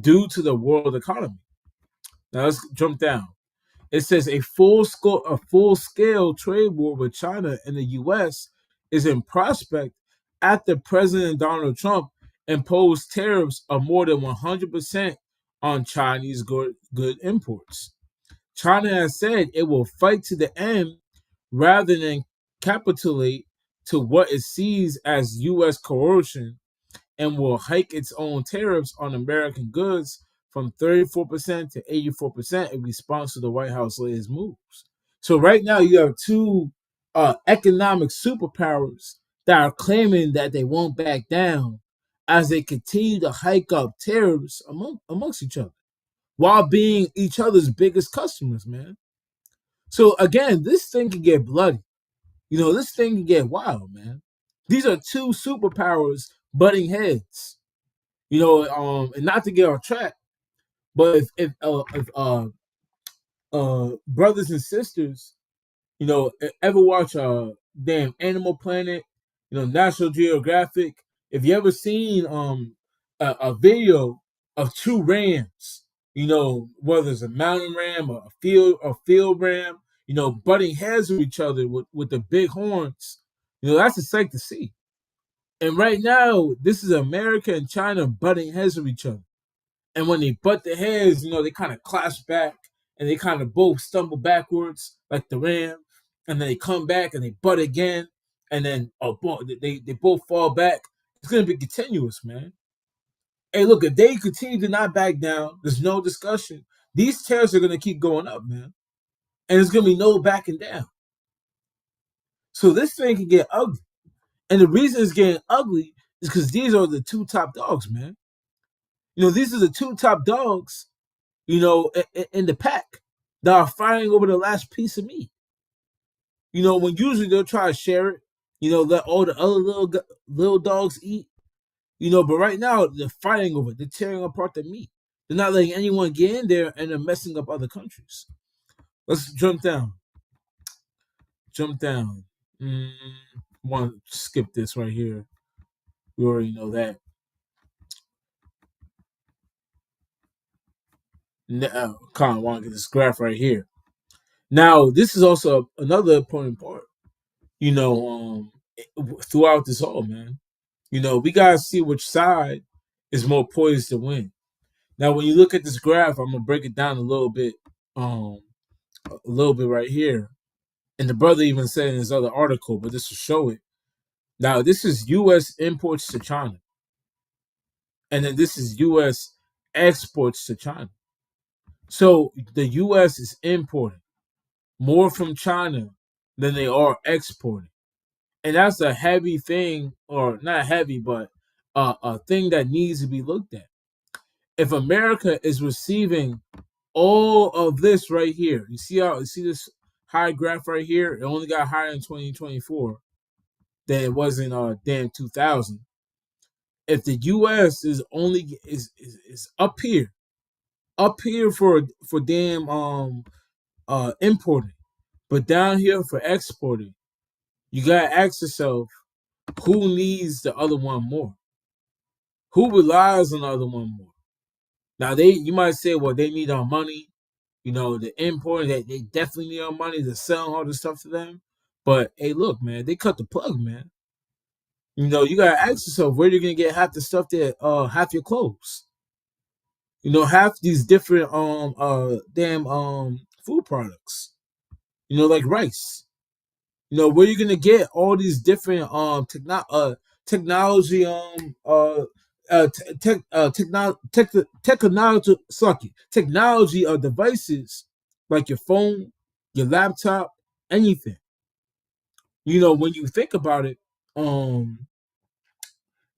do to the world economy?" Now let's jump down. It says a full-scale trade war with China and the U.S. is in prospect after President Donald Trump imposed tariffs of more than 100% on Chinese good imports. China has said it will fight to the end rather than capitulate to what it sees as U.S. coercion, and will hike its own tariffs on American goods from 34% to 84% in response to the White House latest moves. So right now you have two economic superpowers that are claiming that they won't back down as they continue to hike up tariffs amongst each other while being each other's biggest customers, man. So again, this thing can get bloody. This thing can get wild, man. These are two superpowers butting heads. And not to get off track, but if brothers and sisters, ever watch damn Animal Planet National Geographic. If you ever seen a video of two rams, whether it's a mountain ram or a field ram, butting heads with each other with the big horns, that's a sight to see. And right now, this is America and China butting heads with each other. And when they butt their heads, they kind of clash back and they kind of both stumble backwards like the ram. And then they come back and they butt again. And then they both fall back. It's going to be continuous, man. Hey, look, if they continue to not back down, there's no discussion. These tariffs are going to keep going up, man. And there's going to be no backing down. So this thing can get ugly. And the reason it's getting ugly is because these are the two top dogs, man. These are the two top dogs, in the pack that are fighting over the last piece of meat. When usually they'll try to share it, let all the other little dogs eat, but right now they're fighting over it. They're tearing apart the meat. They're not letting anyone get in there, and they're messing up other countries. Let's jump down. Want to skip this right here. We already know that. Now, I want to get this graph right here. Now, this is also another important part, throughout this all, man. We got to see which side is more poised to win. Now, when you look at this graph, I'm going to break it down a little bit right here. And the brother even said in his other article, but this will show it. Now, this is U.S. imports to China. And then this is U.S. exports to China. So the U.S. is importing more from China than they are exporting. And that's a heavy thing, or not heavy, but a thing that needs to be looked at. If America is receiving all of this right here, you see this high graph right here? It only got higher in 2024 than it was in damn 2000. If the U.S. is only is up here for damn importing, but down here for exporting, you gotta ask yourself, who needs the other one more? Who relies on the other one more? Now you might say, well, they need our money, the import, they definitely need our money to sell all this stuff to them. But hey, look, man, they cut the plug, man. You gotta ask yourself, where you're gonna get half the stuff that half your clothes. Half these different food products. Like rice. Where you gonna get all these different technology technology devices like your phone, your laptop, anything. When you think about it, a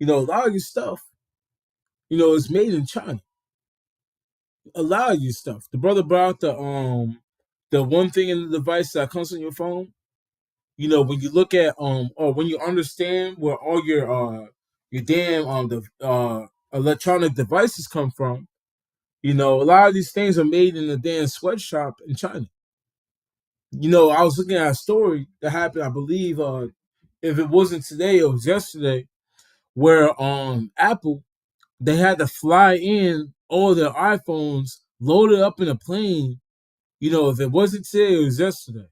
lot of your stuff, is made in China. A lot of your stuff. The brother brought the one thing in the device that comes on your phone. When you look at or when you understand where all your damn the electronic devices come from, a lot of these things are made in a damn sweatshop in China. I was looking at a story that happened, I believe, if it wasn't today, it was yesterday, where Apple, they had to fly in all their iPhones loaded up in a plane. If it wasn't today, it was yesterday.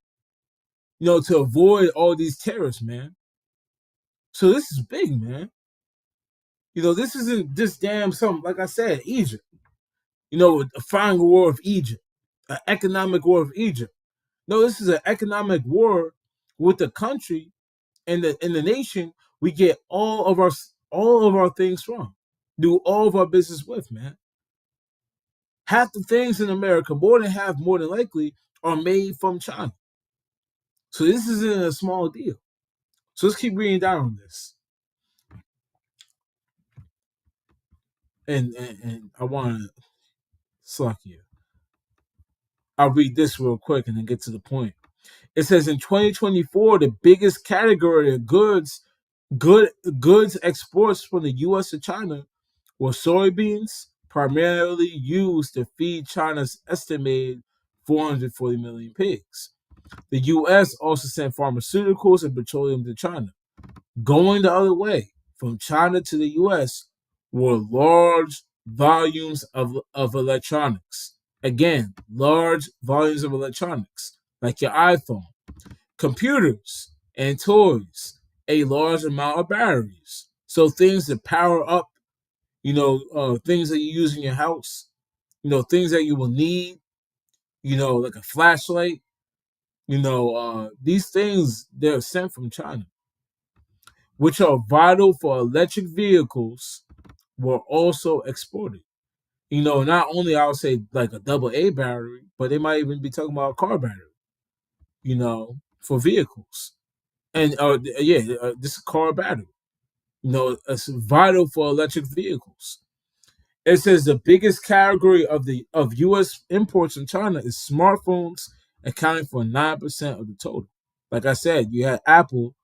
To avoid all these tariffs, man. So this is big, man. This isn't just damn something, like I said, Egypt. A final war of Egypt, an economic war of Egypt. No, this is an economic war with the country and the nation we get all of our things from, do all of our business with, man. Half the things in America, more than half, more than likely, are made from China. So this isn't a small deal. So let's keep reading down on this. And I want to suck you. I'll read this real quick and then get to the point. It says in 2024, the biggest category of goods exports from the U.S. to China were soybeans, primarily used to feed China's estimated 440 million pigs. The U.S. also sent pharmaceuticals and petroleum to China. Going the other way from China to the US were large volumes of electronics. Again, large volumes of electronics, like your iPhone, computers, and toys, a large amount of batteries. So things that power up, things that you use in your house, things that you will need, like a flashlight, these things, they're sent from China, which are vital for electric vehicles, were also exported. Not only I would say like a double A battery, but they might even be talking about a car battery, for vehicles. And this is car battery. It's vital for electric vehicles. It says the biggest category of U.S. imports from China is smartphones, accounting for 9% of the total. Like I said, you had Apple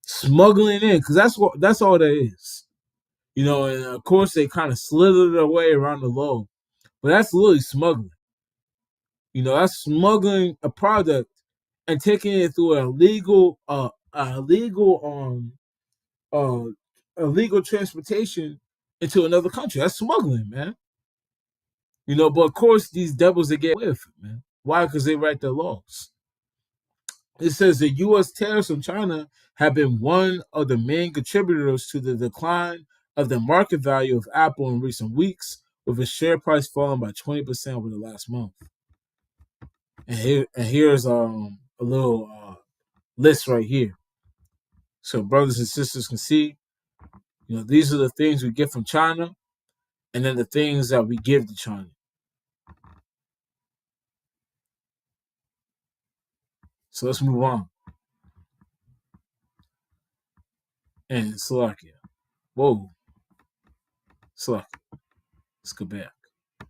smuggling in, because that's all that is. And of course they kind of slithered their way around the law, but that's literally smuggling. That's smuggling a product and taking it through illegal transportation into another country. That's smuggling, man. But of course these devils, they get away with it, man. Why? Because they write their laws. It says the U.S. tariffs on China have been one of the main contributors to the decline of the market value of Apple in recent weeks, with its share price falling by 20% over the last month. And here's a little list right here, so brothers and sisters can see. These are the things we get from China, and then the things that we give to China. So let's move on. And Slovakia. Whoa. Slovakia. Let's go back. I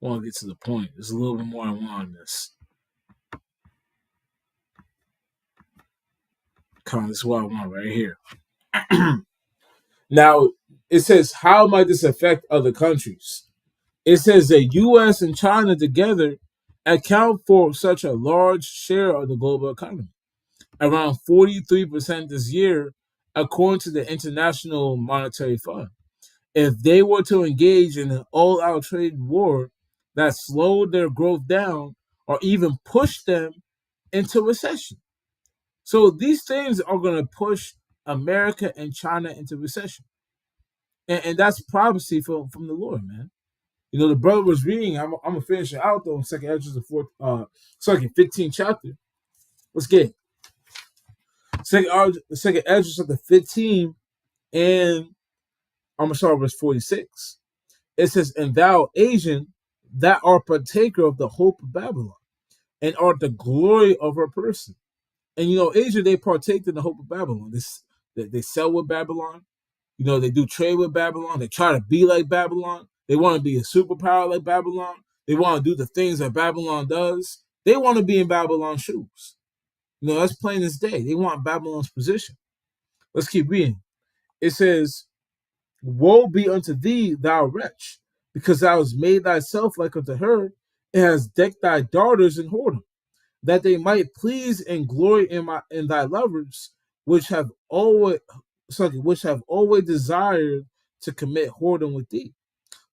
want to get to the point. There's a little bit more I want on this. This is what I want right here. Now, it says, how might this affect other countries? It says that U.S. and China together account for such a large share of the global economy, around 43% this year, according to the International Monetary Fund. If they were to engage in an all-out trade war that slowed their growth down or even pushed them into recession. So these things are going to push America and China into recession. And that's prophecy from the Lord, man. The brother was reading. I'm gonna finish it out though in Second Ezra, the 15th chapter. Let's get it. Second Ezra, chapter 15, and I'm gonna start with verse 46. It says, "And thou, Asian, that art partaker of the hope of Babylon, and art the glory of her person." And Asia, they partake in the hope of Babylon. They sell with Babylon. They do trade with Babylon. They try to be like Babylon. They want to be a superpower like Babylon. They want to do the things that Babylon does. They want to be in Babylon's shoes. That's plain as day. They want Babylon's position. Let's keep reading. It says, "Woe be unto thee, thou wretch, because thou hast made thyself like unto her, and hast decked thy daughters in whoredom, that they might please and glory in thy lovers, which have always desired to commit whoredom with thee.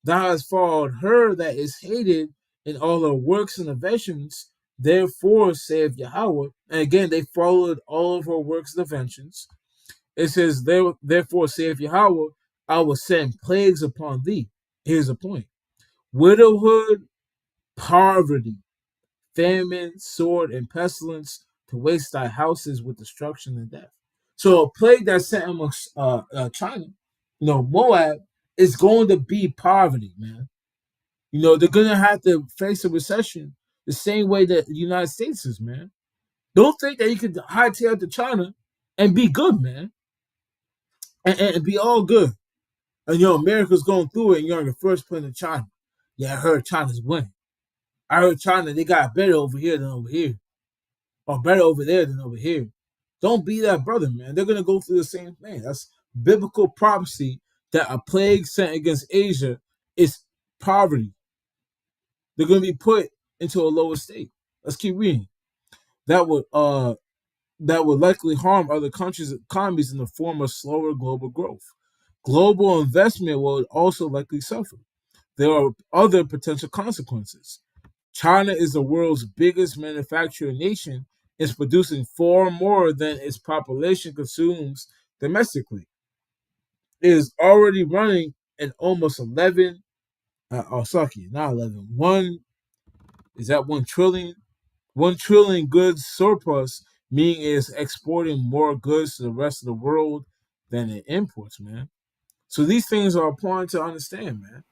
Thou hast followed her that is hated in all her works and inventions. Therefore, saith Yahweh." And again, they followed all of her works and inventions. It says, "Therefore, saith Yahweh, I will send plagues upon thee." Here's the point: widowhood, poverty, famine, sword, and pestilence, to waste thy houses with destruction and death. So a plague that's sent amongst China, Moab, is going to be poverty, man. They're going to have to face a recession the same way that the United States is, man. Don't think that you can hightail to China and be good, man, and be all good. And America's going through it, and you're on the first plane of China. Yeah, I heard China's winning. I heard China, they got better over here than over here, or better over there than over here. Don't be that brother, man. They're going to go through the same thing. That's biblical prophecy, that a plague sent against Asia is poverty. They're going to be put into a lower state. Let's keep reading. That would that would likely harm other countries' economies in the form of slower global growth. Global investment will also likely suffer. There are other potential consequences. China is the world's biggest manufacturing nation. It's producing far more than its population consumes domestically. It is already running an almost 11, not 11, 1 trillion? 1 trillion goods surplus, meaning it's exporting more goods to the rest of the world than it imports, man. So these things are important to understand, man.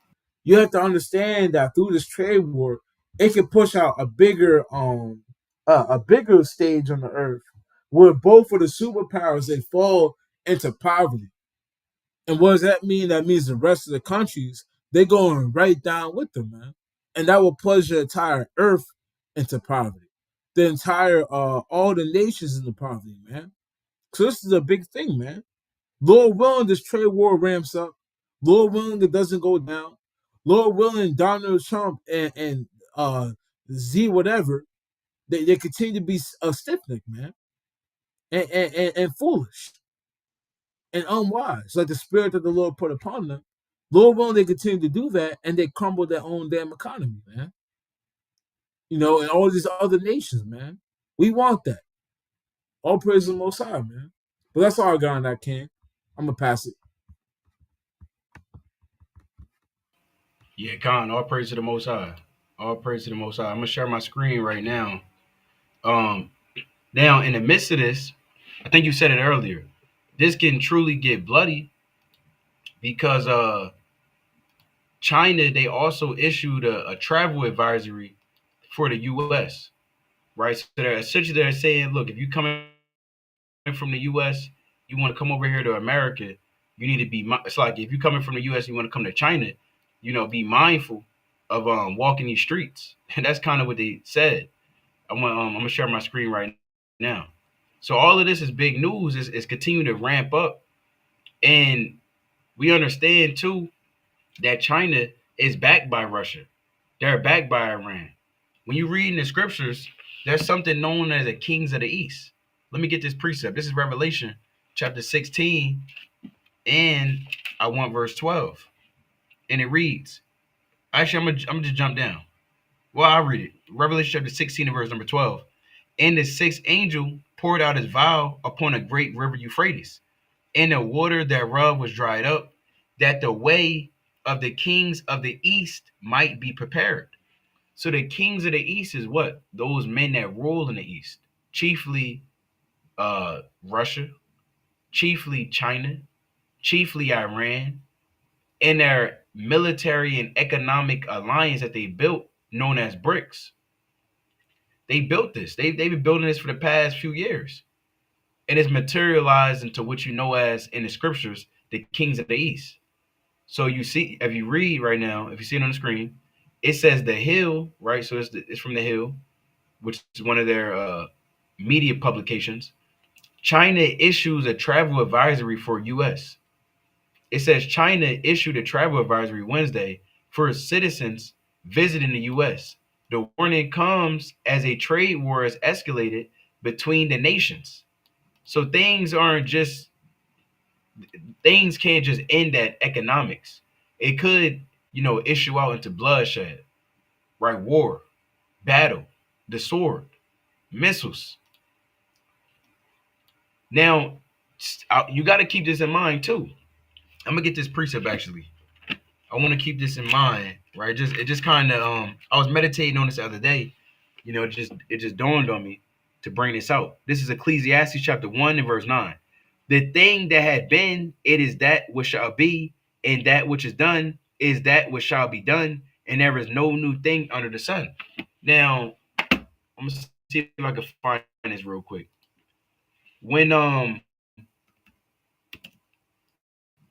You have to understand that through this trade war, it can push out a bigger stage on the earth where both of the superpowers they fall into poverty. And what does that mean? That means the rest of the countries they're going right down with them, man. And that will plunge the entire earth into poverty. The entire all the nations into poverty, man. So this is a big thing, man. Lord willing, this trade war ramps up. Lord willing, it doesn't go down. Lord willing, Donald Trump and Z whatever, they continue to be a stiff neck, man, and foolish and unwise, like the spirit that the Lord put upon them. Lord willing, they continue to do that, and they crumble their own damn economy, man. You know, and all these other nations, man. We want that. All praise to the Most High, man. But that's all I got on that, King. I'm gonna pass it. Yeah, Khan, all praise to the Most High. All praise to the Most High. I'm gonna share my screen right now. Um, Now in the midst of this, I think you said it earlier. This can truly get bloody because China they also issued a travel advisory for the U.S. Right, so they're saying, look, if you coming from the U.S., you want to come over here to America, you need to be. It's like if you coming from the U.S., you want to come to China, be mindful of walking these streets, and that's kind of what they said. I'm gonna share my screen right now. So all of this is big news. Is continuing to ramp up, and we understand too that China is backed by Russia. They're backed by Iran. When you read in the scriptures, there's something known as the kings of the east. Let me get this precept. This is Revelation chapter 16, and I want verse 12. And it reads, actually, I'm gonna just jump down. Well, I'll read it. Revelation chapter 16 and verse number 12. And the sixth angel poured out his vial upon a great river Euphrates, and the water thereof was dried up, that the way of the kings of the east might be prepared. So the kings of the east is what? Those men that rule in the east, chiefly Russia, chiefly China, chiefly Iran, and their military and economic alliance that they built, known as BRICS. They built this. They've been building this for the past few years. And it's materialized into what you know as in the scriptures, the kings of the east. So you see, if you read right now, if you see it on the screen, it says the Hill, right? So it's from the Hill, which is one of their media publications. China issues a travel advisory for U.S. It says China issued a travel advisory Wednesday for its citizens visiting the U.S. The warning comes as a trade war has escalated between the nations. So things can't just end at economics. It could, issue out into bloodshed, right? War, battle, the sword, missiles. Now, you got to keep this in mind too. I'm gonna get this precept actually. I want to keep this in mind, right? It just kind of I was meditating on this the other day. It just dawned on me to bring this out. This is Ecclesiastes chapter 1 and verse 9. The thing that had been, it is that which shall be, and that which is done is that which shall be done, and there is no new thing under the sun. Now, I'm gonna see if I can find this real quick. When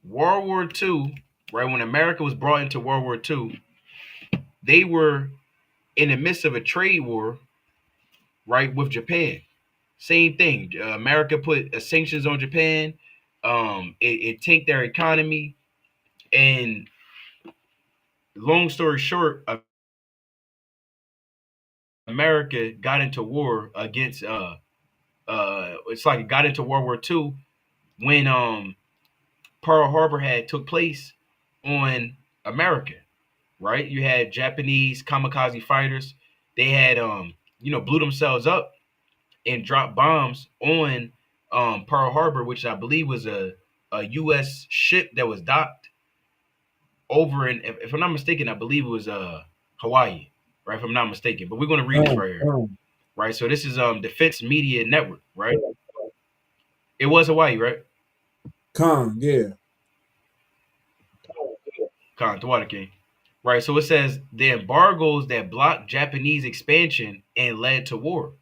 World War II, right, when America was brought into World War II, they were in the midst of a trade war, right, with Japan. Same thing. America put sanctions on Japan. It tanked their economy, and long story short, America got into war against it's like it got into World War II when Pearl Harbor had took place on America, right? You had Japanese kamikaze fighters. They had blew themselves up and dropped bombs on Pearl Harbor, which I believe was a U.S. ship that was docked over in, if I'm not mistaken, I believe it was Hawaii, right? If I'm not mistaken. But we're going to read this right here, right? So this is Defense Media Network, right? It was Hawaii, right? Yeah. The Water King. Right. So it says the embargoes that blocked Japanese expansion and led to war.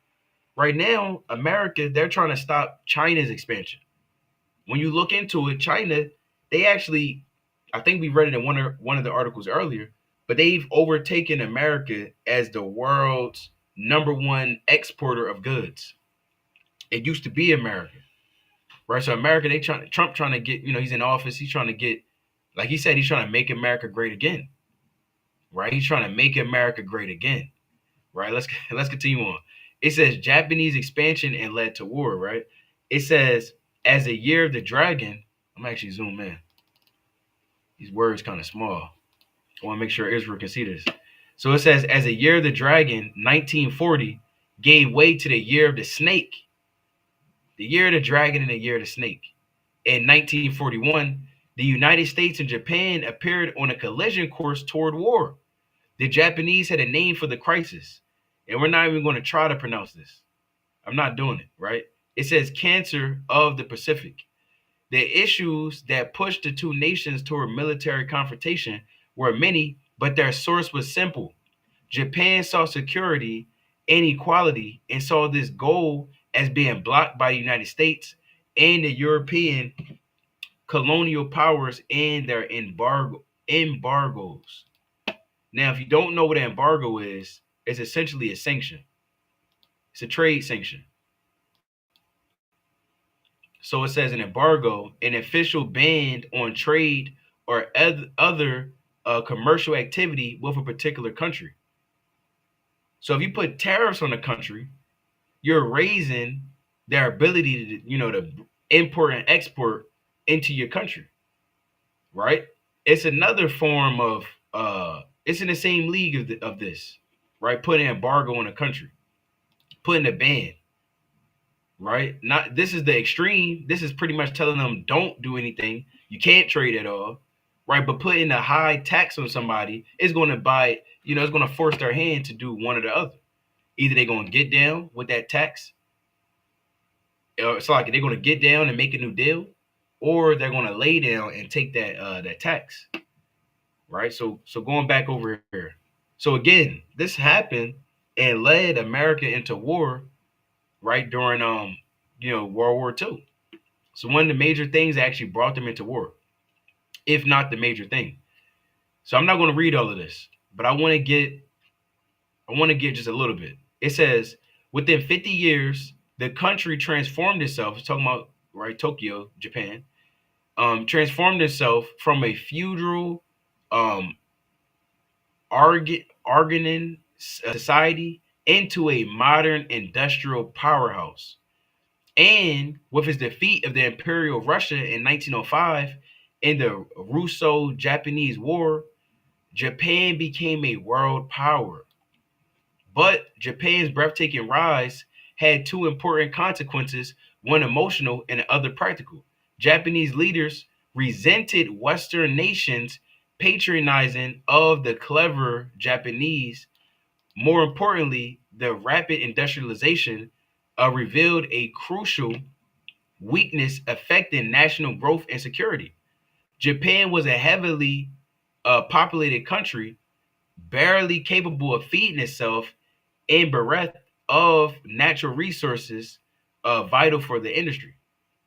Right now, America, they're trying to stop China's expansion. When you look into it, China, they actually, I think we read it in one of the articles earlier, but they've overtaken America as the world's #1 exporter of goods. It used to be America, right? So America, Trump trying to get, he's in office, he's trying to get, like he said, he's trying to make America great again, right? He's trying to make America great again, right? Let's continue on. It says Japanese expansion and led to war, right? It says as a year of the dragon. I'm actually zoom in. These words kind of small. I want to make sure Israel can see this. So it says as a year of the dragon, 1940 gave way to the year of the snake. The year of the dragon and the year of the snake. In 1941, the United States and Japan appeared on a collision course toward war. The Japanese had a name for the crisis, and we're not even going to try to pronounce this. I'm not doing it, right? It says Cancer of the Pacific. The issues that pushed the two nations toward military confrontation were many, but their source was simple. Japan saw security and equality and saw this goal as being blocked by the United States and the European colonial powers and their embargoes. Now, if you don't know what an embargo is, it's essentially a sanction. It's a trade sanction. So it says an embargo, an official ban on trade or other commercial activity with a particular country. So if you put tariffs on a country, you're raising their ability to import and export into your country, right? It's another form of it's in the same league of this, right? Putting an embargo on a country, putting a ban, right? Not this is the extreme. This is pretty much telling them don't do anything. You can't trade at all, right? But putting a high tax on somebody is going to it's going to force their hand to do one or the other. Either they're going to get down with that tax, or it's like they're going to get down and make a new deal, or they're going to lay down and take that tax, right? So going back over here. So again, this happened and led America into war, right, during World War II. So one of the major things that actually brought them into war, if not the major thing. So I'm not going to read all of this, but I want to get just a little bit. It says within 50 years, the country transformed itself. It's talking about, right, Tokyo, Japan, transformed itself from a feudal Argonan society into a modern industrial powerhouse. And with his defeat of the Imperial Russia in 1905 in the Russo-Japanese War, Japan became a world power. But Japan's breathtaking rise had two important consequences, one emotional and the other practical. Japanese leaders resented Western nations patronizing of the clever Japanese. More importantly, the rapid industrialization revealed a crucial weakness affecting national growth and security. Japan was a heavily populated country, barely capable of feeding itself and bereft of natural resources vital for the industry.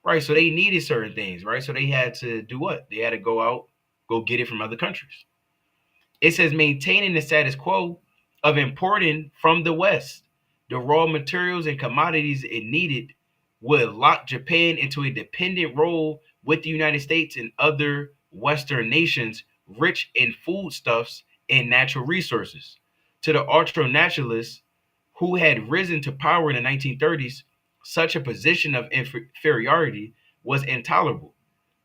Right. So they needed certain things, right? So they had to do what? They had to go out, go get it from other countries. It says maintaining the status quo of importing from the West the raw materials and commodities it needed would lock Japan into a dependent role with the United States and other Western nations rich in foodstuffs and natural resources. To the ultra naturalists who had risen to power in the 1930s, such a position of inferiority was intolerable.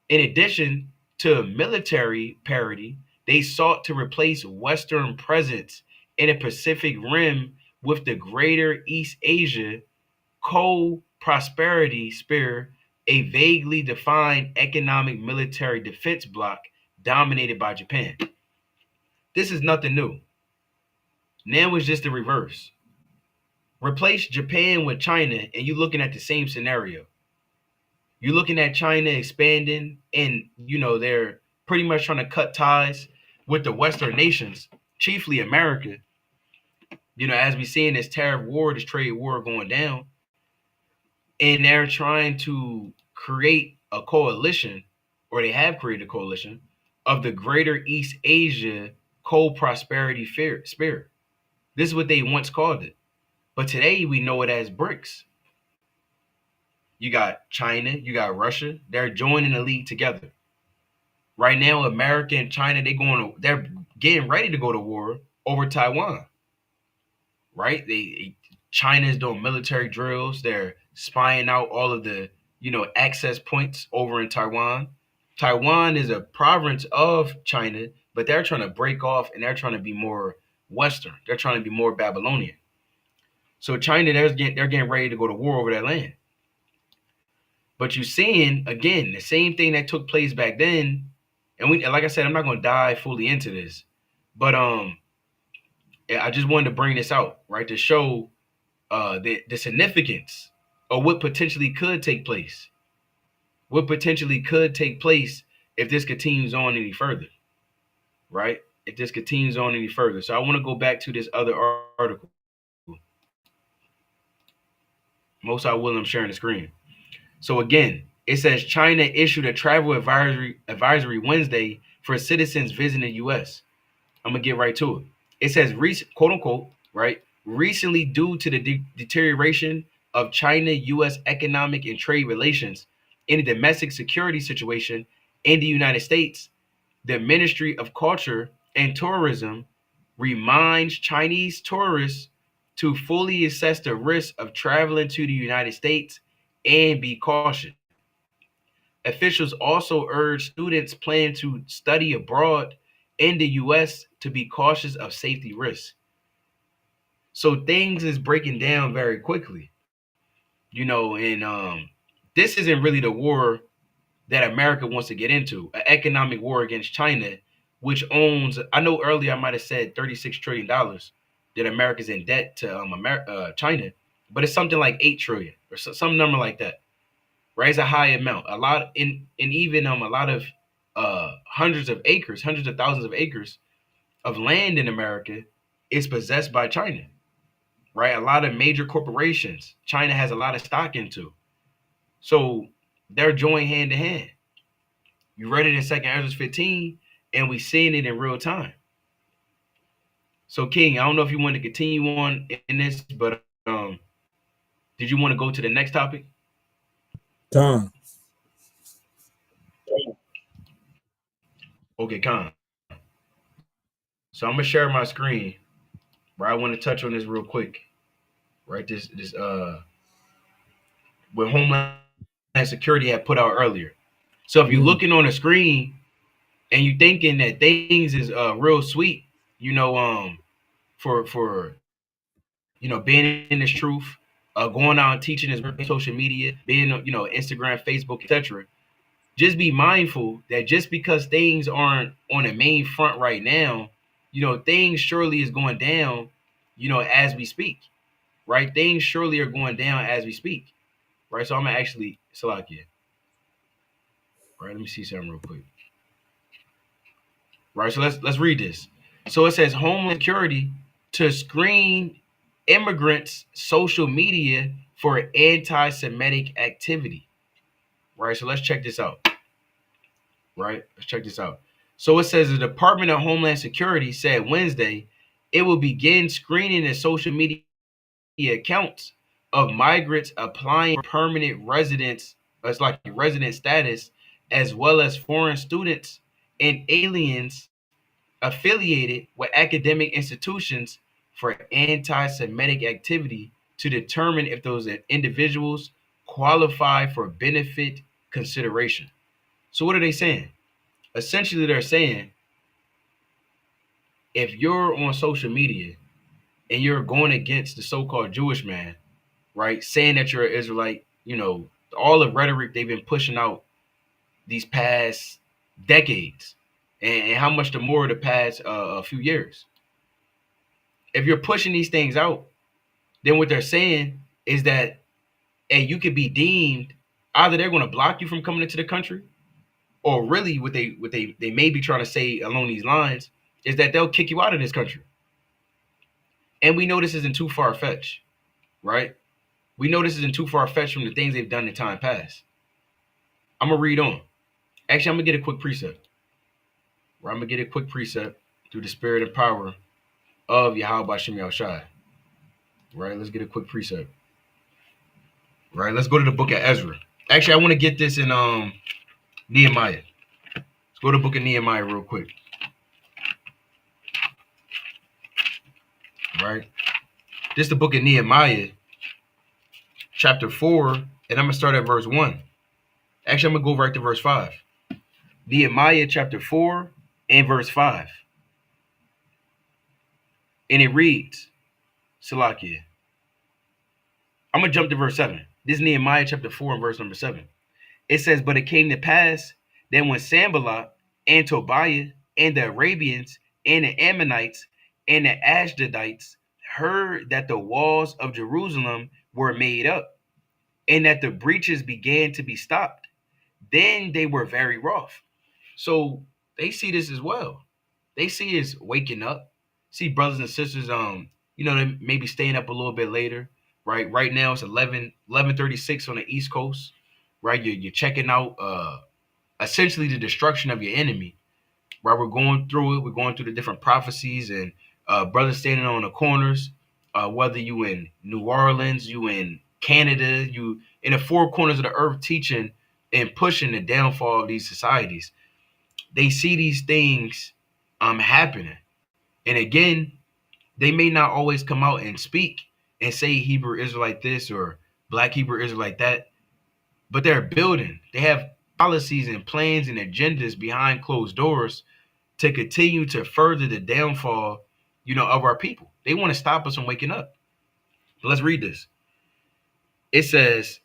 In addition to military parity, they sought to replace Western presence in the Pacific Rim with the Greater East Asia co-prosperity sphere, a vaguely defined economic military defense bloc dominated by Japan. This is nothing new. Now it's just the reverse. Replace Japan with China, and you're looking at the same scenario. You're looking at China expanding, and they're pretty much trying to cut ties with the Western nations, chiefly America. As we see in this tariff war, this trade war going down, and they're trying to create a coalition, or they have created a coalition of the Greater East Asia co-prosperity sphere. This is what they once called it, but today we know it as BRICS. You got China, you got Russia. They're joining the league together. Right now, America and China, they're getting ready to go to war over Taiwan. Right? China is doing military drills. They're spying out all of the, access points over in Taiwan. Taiwan is a province of China, but they're trying to break off, and they're trying to be more Western. They're trying to be more Babylonian. So China, they're getting ready to go to war over that land. But you're seeing, again, the same thing that took place back then. And like I said, I'm not going to dive fully into this. But I just wanted to bring this out, right, to show the significance of what potentially could take place. What potentially could take place if this continues on any further, right? If this continues on any further. So I want to go back to this other article. Most I will, I'm sharing the screen. So again, it says China issued a travel advisory Wednesday for citizens visiting the U.S. I'm going to get right to it. It says, quote unquote, right, recently due to the deterioration of China-U.S. economic and trade relations in the domestic security situation in the United States, the Ministry of Culture and Tourism reminds Chinese tourists to fully assess the risk of traveling to the United States and be cautious. Officials also urge students planning to study abroad in the U.S. to be cautious of safety risks. So things is breaking down very quickly, and this isn't really the war that America wants to get into, an economic war against China, which owns, I know earlier I might have said $36 trillion that America's in debt to China, but it's something like 8 trillion or some number like that. Right, it's a high amount. A lot even a lot of hundreds of thousands of acres of land in America is possessed by China. Right, a lot of major corporations China has a lot of stock into. So they're joined hand to hand. You read it in 2nd Ezra 15, and we seeing it in real time. So King, I don't know if you want to continue on in this, but did you want to go to the next topic? Done. Okay, Con. So I'm gonna share my screen. Right, I want to touch on this real quick. Right, this what Homeland Security had put out earlier. So if you're looking on the screen and you thinking that things is real sweet, for being in this truth, going out and teaching this social media, being Instagram, Facebook, etc. Just be mindful that just because things aren't on the main front right now, things surely is going down, as we speak, right? Things surely are going down as we speak, right? So I'm gonna actually select it. Right, let me see something real quick. Right, so let's read this. So it says Homeland Security to screen immigrants' social media for anti-Semitic activity. Right, so let's check this out. Right, let's check this out. So it says the Department of Homeland Security said Wednesday it will begin screening the social media accounts of migrants applying for permanent residence, it's like resident status, as well as foreign students and aliens affiliated with academic institutions for anti-Semitic activity to determine if those individuals qualify for benefit consideration. So what are they saying? Essentially, they're saying if you're on social media and you're going against the so-called Jewish man, right, saying that you're an Israelite, all the rhetoric they've been pushing out these past decades, and how much the more the past a few years. If you're pushing these things out, then what they're saying is that, and you could be deemed, either they're going to block you from coming into the country, or really what they may be trying to say along these lines is that they'll kick you out of this country. And we know this isn't too far-fetched, right? We know this isn't too far-fetched from the things they've done in time past. I'm going to read on. Actually, I'm going to get a quick precept. I'm going to get a quick precept through the spirit and power of Yahweh Bashem Yahushai. Right? Let's get a quick precept. Right? Let's go to the book of Ezra. Actually, I want to get this in Nehemiah. Let's go to the book of Nehemiah real quick. Right? This is the book of Nehemiah, chapter 4, and I'm going to start at verse 1. Actually, I'm going to go right to verse 5. Nehemiah chapter 4 and verse 5. And it reads, Salakia. I'm going to jump to verse 7. This is Nehemiah chapter 4 and verse number 7. It says, but it came to pass that when Sanballat and Tobiah and the Arabians and the Ammonites and the Ashdodites heard that the walls of Jerusalem were made up and that the breaches began to be stopped, then they were very wroth. So they see this as well. They see us waking up, see brothers and sisters, they may be staying up a little bit later, right? Right now it's 11:36 on the East Coast, right? You're checking out essentially the destruction of your enemy, right? We're going through it. We're going through the different prophecies and brothers standing on the corners, whether you in New Orleans, you in Canada, you in the four corners of the earth teaching and pushing the downfall of these societies. They see these things happening. And again, they may not always come out and speak and say Hebrew Israelite this or Black Hebrew Israelite that, but they're building. They have policies and plans and agendas behind closed doors to continue to further the downfall, of our people. They want to stop us from waking up. But let's read this. It says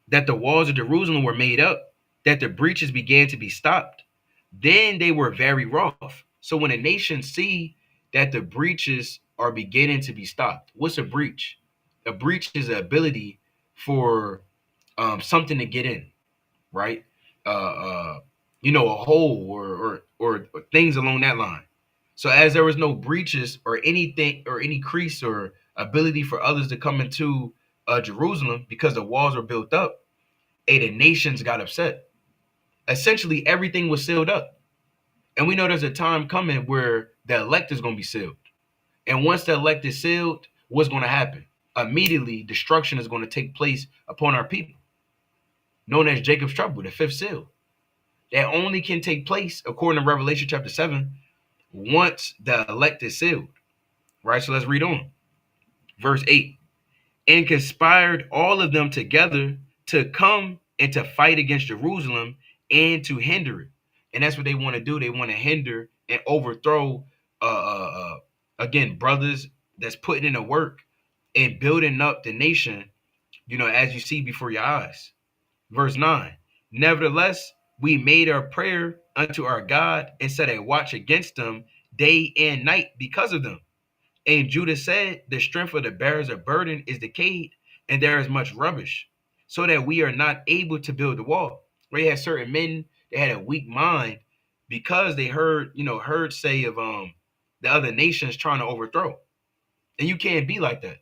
that the walls of Jerusalem were made up, that the breaches began to be stopped. Then they were very wroth. So when a nation see that the breaches are beginning to be stopped, what's a breach? A breach is the ability for something to get in, right? A hole or things along that line. So as there was no breaches or anything or any crease or ability for others to come into Jerusalem because the walls were built up, the nations got upset. Essentially, everything was sealed up. And we know there's a time coming where the elect is going to be sealed. And once the elect is sealed, what's going to happen? Immediately, destruction is going to take place upon our people, known as Jacob's trouble, the fifth seal. That only can take place, according to Revelation chapter 7, once the elect is sealed. Right? So let's read on. Verse 8. And conspired all of them together to come and to fight against Jerusalem and to hinder it. And that's what they want to do. They want to hinder and overthrow, again, brothers that's putting in the work and building up the nation, as you see before your eyes. Verse 9. Nevertheless, we made our prayer unto our God and set a watch against them day and night because of them. And Judah said, the strength of the bearers of burden is decayed, and there is much rubbish, so that we are not able to build the wall. Where you had certain men, they had a weak mind because they heard say of the other nations trying to overthrow. And you can't be like that.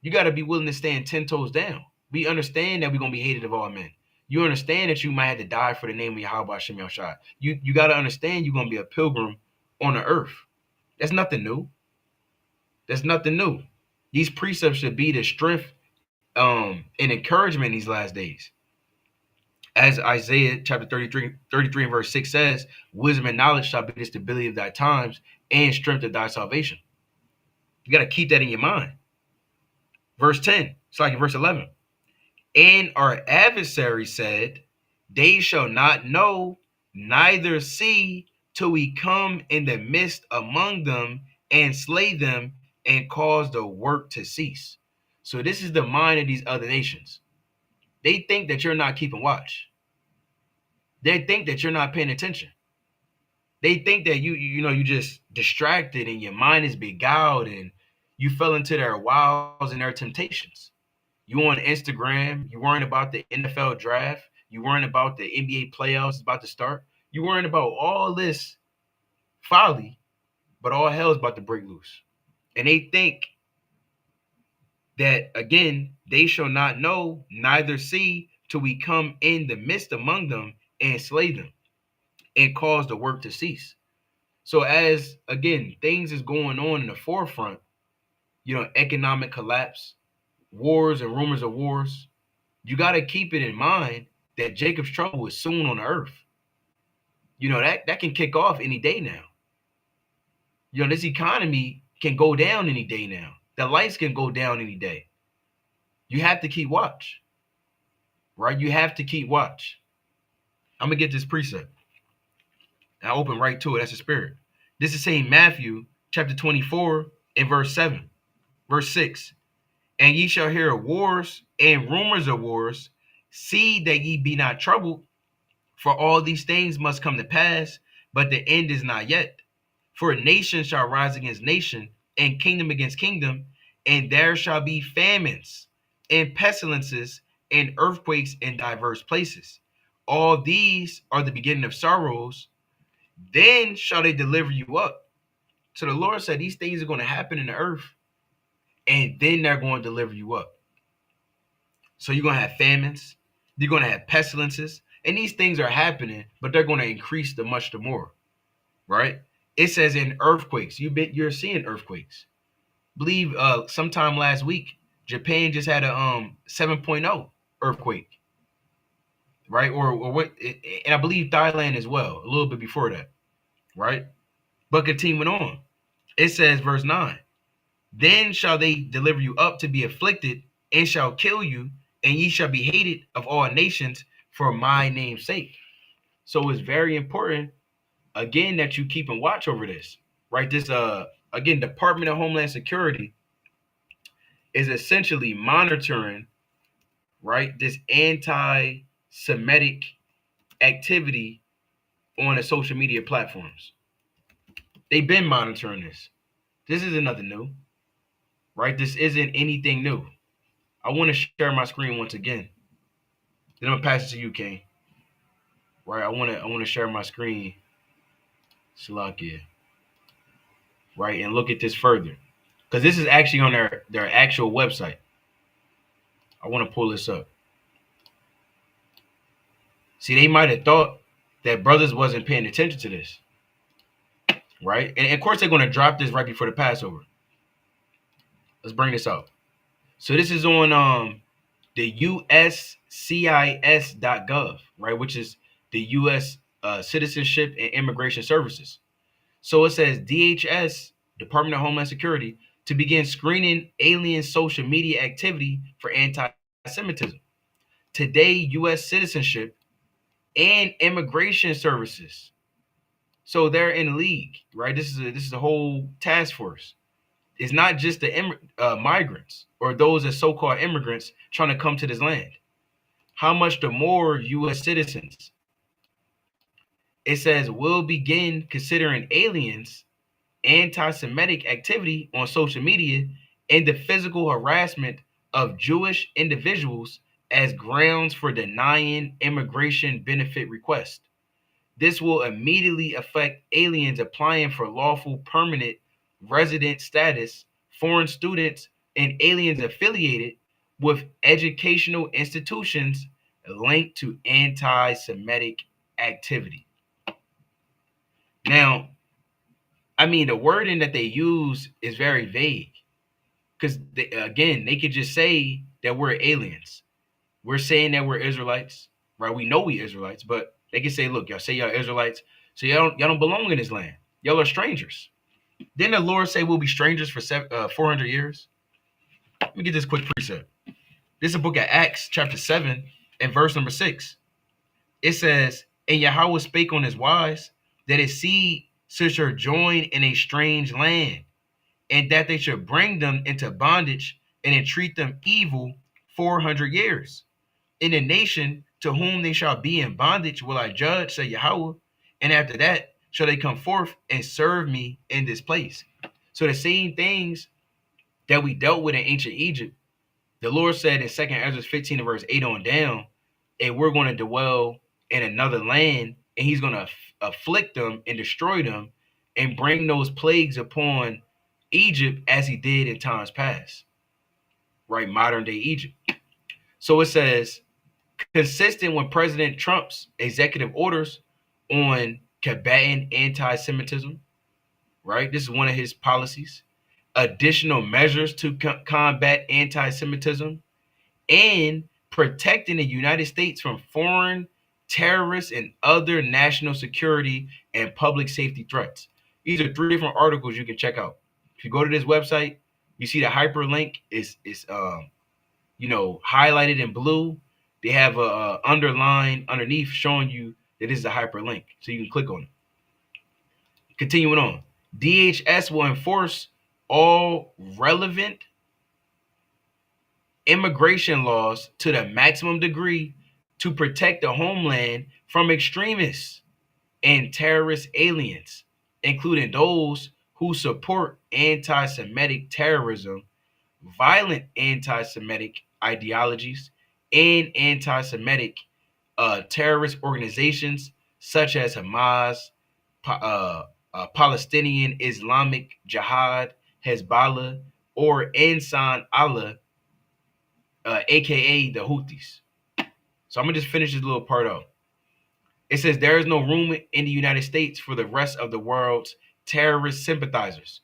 You got to be willing to stand 10 toes down. We understand that we're going to be hated of all men. You understand that you might have to die for the name of Yahweh Hashem Yahushua. You got to understand you're going to be a pilgrim on the earth. That's nothing new. That's nothing new. These precepts should be the strength and encouragement in these last days. As Isaiah chapter 33 and verse 6 says, wisdom and knowledge shall be the stability of thy times and strength of thy salvation. You got to keep that in your mind. Verse 10, it's like in verse 11. And our adversary said, they shall not know, neither see, till we come in the midst among them and slay them and cause the work to cease. So this is the mind of these other nations. They think that you're not keeping watch. They think that you're not paying attention. They think that you just distracted and your mind is beguiled and you fell into their wiles and their temptations. You on Instagram, you worrying about the NFL draft, you worrying about the NBA playoffs about to start, you worrying about all this folly, but all hell is about to break loose. And they think that, again, they shall not know, neither see, till we come in the midst among them and slay them and cause the work to cease. So as, again, things is going on in the forefront, economic collapse, wars and rumors of wars, you got to keep it in mind that Jacob's trouble is soon on the earth. That can kick off any day now. This economy can go down any day now. The lights can go down any day. You have to keep watch, right? You have to keep watch. I'm going to get this precept. I open right to it. That's the spirit. This is saying Matthew chapter 24 and verse 7, verse 6. And ye shall hear of wars and rumors of wars. See that ye be not troubled, for all these things must come to pass, but the end is not yet. For nation shall rise against nation, and kingdom against kingdom, and there shall be famines, and pestilences, and earthquakes in diverse places. All these are the beginning of sorrows. Then shall they deliver you up. So the Lord said these things are going to happen in the earth, and then they're going to deliver you up. So you're going to have famines, you're going to have pestilences, and these things are happening, but they're going to increase the more, right? It says in earthquakes, you're seeing earthquakes. Believe sometime last week, Japan just had a 7.0 earthquake, right? Or what? And I believe Thailand as well, a little bit before that, right? But continuing on, it says verse 9, then shall they deliver you up to be afflicted, and shall kill you, and ye shall be hated of all nations for my name's sake. So it's very important, again, that you keep and watch over this, right? This, again, Department of Homeland Security is essentially monitoring, right, this anti-Semitic activity on the social media platforms. They've been monitoring this. This isn't nothing new, right? This isn't anything new. I want to share my screen once again. Then I'm gonna pass it to you, King. Right? I want to share my screen, Salakia. Right, and look at this further, because this is actually on their actual website. I want to pull this up. See, they might have thought that brothers wasn't paying attention to this, right? And of course, they're going to drop this right before the Passover. Let's bring this up. So this is on the USCIS.gov, right, which is the U.S. Citizenship and Immigration Services. So it says DHS, Department of Homeland Security, to begin screening alien social media activity for anti-Semitism. Today, U.S. Citizenship and Immigration Services. So they're in league, right? This is a whole task force. It's not just the migrants or those as so-called immigrants trying to come to this land. How much the more U.S. citizens? It says we'll begin considering aliens, anti-Semitic activity on social media, and the physical harassment of Jewish individuals as grounds for denying immigration benefit requests. This will immediately affect aliens applying for lawful permanent resident status, foreign students, and aliens affiliated with educational institutions linked to anti-Semitic activity. Now, I mean, the wording that they use is very vague, because again, they could just say that we're aliens. We're saying that we're Israelites, right? We know we Israelites, but they can say, look, y'all say y'all Israelites, so y'all don't belong in this land. Y'all are strangers. Didn't the Lord say we'll be strangers for 400 years? Let me get this quick precept. This is a book of Acts, chapter 7, and verse number 6. It says, and Yahweh spake on his wise, that his seed should join in a strange land, and that they should bring them into bondage and entreat them evil 400 years. In the nation to whom they shall be in bondage will I judge, say Yahweh, and after that shall they come forth and serve me in this place. So the same things that we dealt with in ancient Egypt, the Lord said in 2nd Ezra 15 verse 8 on down, and we're going to dwell in another land, and he's going to afflict them and destroy them and bring those plagues upon Egypt as he did in times past, right? Modern day Egypt. So it says, consistent with President Trump's executive orders on combating anti-Semitism, right? This is one of his policies. Additional measures to combat anti-Semitism and protecting the United States from foreign terrorists and other national security and public safety threats. These are 3 different articles you can check out. If you go to this website, you see the hyperlink is highlighted in blue. They have a underline underneath showing you that this is a hyperlink, so you can click on it. Continuing on, DHS will enforce all relevant immigration laws to the maximum degree to protect the homeland from extremists and terrorist aliens, including those who support anti-Semitic terrorism, violent anti-Semitic ideologies, and anti-Semitic terrorist organizations such as Hamas, Palestinian Islamic Jihad, Hezbollah, or Ansar Allah, aka the Houthis. So I'm gonna just finish this little part out. It says there is no room in the United States for the rest of the world's terrorist sympathizers,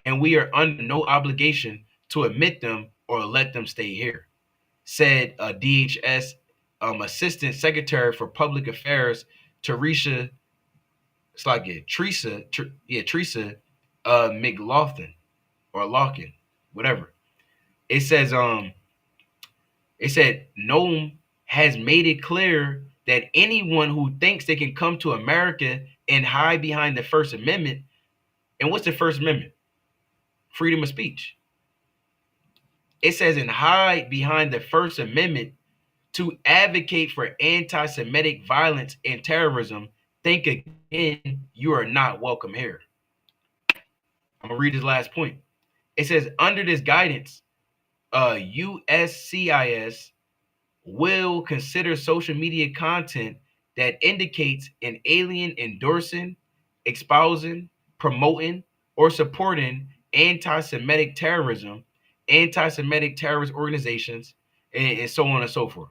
and we are under no obligation to admit them or let them stay here, said DHS Assistant Secretary for Public Affairs Teresa McLaughlin or Larkin, whatever. It says Noam has made it clear that anyone who thinks they can come to America and hide behind the First Amendment, and what's the First Amendment? Freedom of speech. It says, and hide behind the First Amendment to advocate for anti-Semitic violence and terrorism, think again, you are not welcome here. I'm going to read this last point. It says, under this guidance, USCIS will consider social media content that indicates an alien endorsing, espousing, promoting, or supporting anti-Semitic terrorism, anti-Semitic terrorist organizations, and so on and so forth.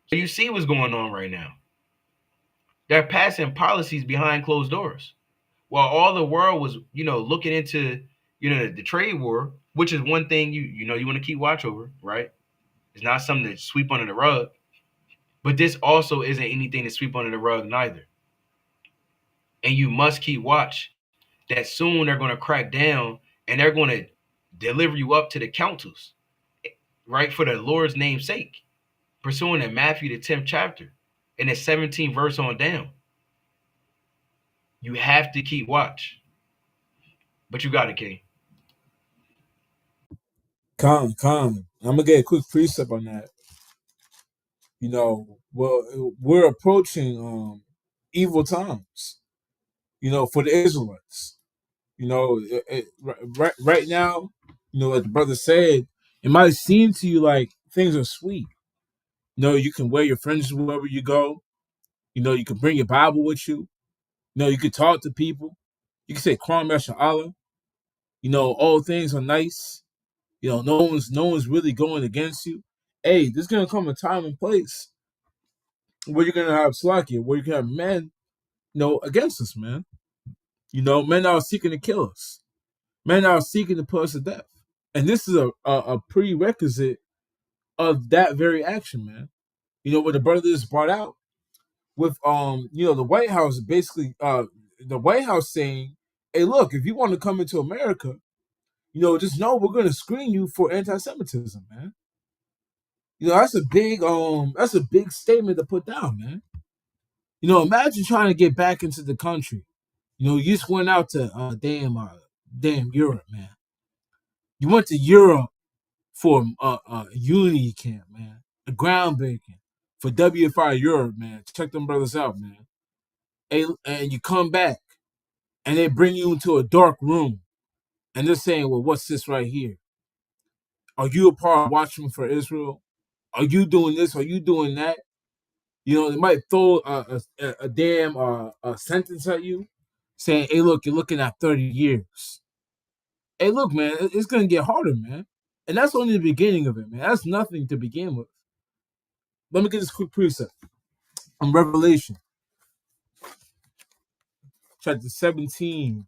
So you see what's going on right now. They're passing policies behind closed doors. While all the world was, looking into, the trade war, which is one thing you want to keep watch over, right? It's not something to sweep under the rug, but this also isn't anything to sweep under the rug neither. And you must keep watch that soon they're going to crack down and they're going to deliver you up to the councils, right? For the Lord's name's sake, pursuing in Matthew the 10th chapter and the 17th verse on down. You have to keep watch. But you got it, King. Calm. I'm gonna get a quick precept on that. We're approaching evil times. For the Israelites. Right now, like the brother said, it might seem to you like things are sweet. You can wear your fringes wherever you go. You can bring your Bible with you. You can talk to people. You can say Kwam Yasha Allah. All things are nice. No one's really going against you. Hey, there's gonna come a time and place where you're gonna have Slakia, where you can have men, against us, man. Men are seeking to kill us. Men are seeking to put us to death. And this is a prerequisite of that very action, man. What the brother just brought out with the White House basically the White House saying, hey, look, if you want to come into America, just know we're gonna screen you for anti-Semitism, man. That's a big statement to put down, man. Imagine trying to get back into the country. You just went out to damn Europe, man. You went to Europe for a unity camp, man. A groundbreaking for WFI Europe, man. Check them brothers out, man. And you come back and they bring you into a dark room and they're saying, well, what's this right here? Are you a part of Watchmen for Israel? Are you doing this? Are you doing that? They might throw a damn sentence at you saying, hey, look, you're looking at 30 years. Hey, look, man, it's going to get harder, man. And that's only the beginning of it, man. That's nothing to begin with. Let me get this quick precept on Revelation, chapter 17.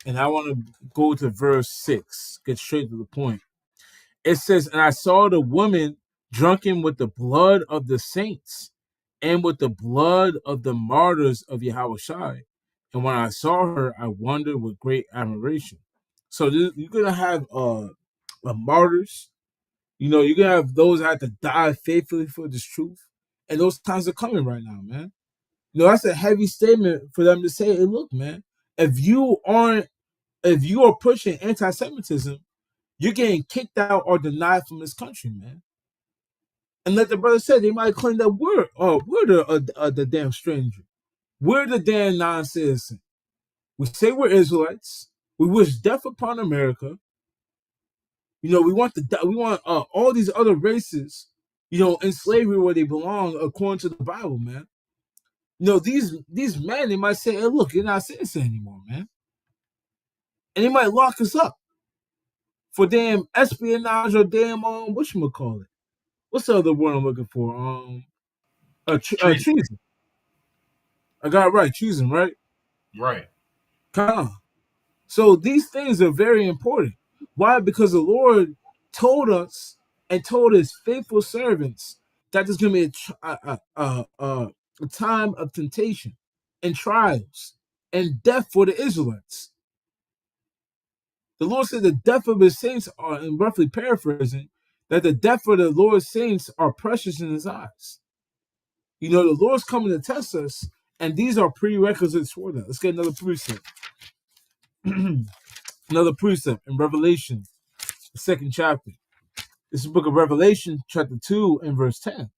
And I want to go to verse 6, get straight to the point. It says, and I saw the woman drunken with the blood of the saints and with the blood of the martyrs of Yahushua. And when I saw her, I wondered with great admiration. So you're going to have martyrs. You're going to have those that have to die faithfully for this truth. And those times are coming right now, man. That's a heavy statement for them to say, hey, look, man, if you are pushing anti-Semitism, you're getting kicked out or denied from this country, man. And like the brother said, they might claim that we're the damn stranger. We're the damn non-citizen. We say we're Israelites. We wish death upon America. We want all these other races, in slavery where they belong according to the Bible, man. These men, they might say, hey, look, you're not citizen anymore, man. And they might lock us up for damn espionage or damn whatchamacallit. What's the other word I'm looking for? Treason. I got it right. Treason, right? Right. So these things are very important. Why? Because the Lord told us and told his faithful servants that there's going to be a time of temptation and trials and death for the Israelites. The Lord said the death of his saints are, and roughly paraphrasing, that the death of the Lord's saints are precious in his eyes. The Lord's coming to test us, and these are prerequisites for that. Let's get another precept. Another precept in Revelation, the 2nd chapter. This is the book of Revelation, chapter 2, and verse 10.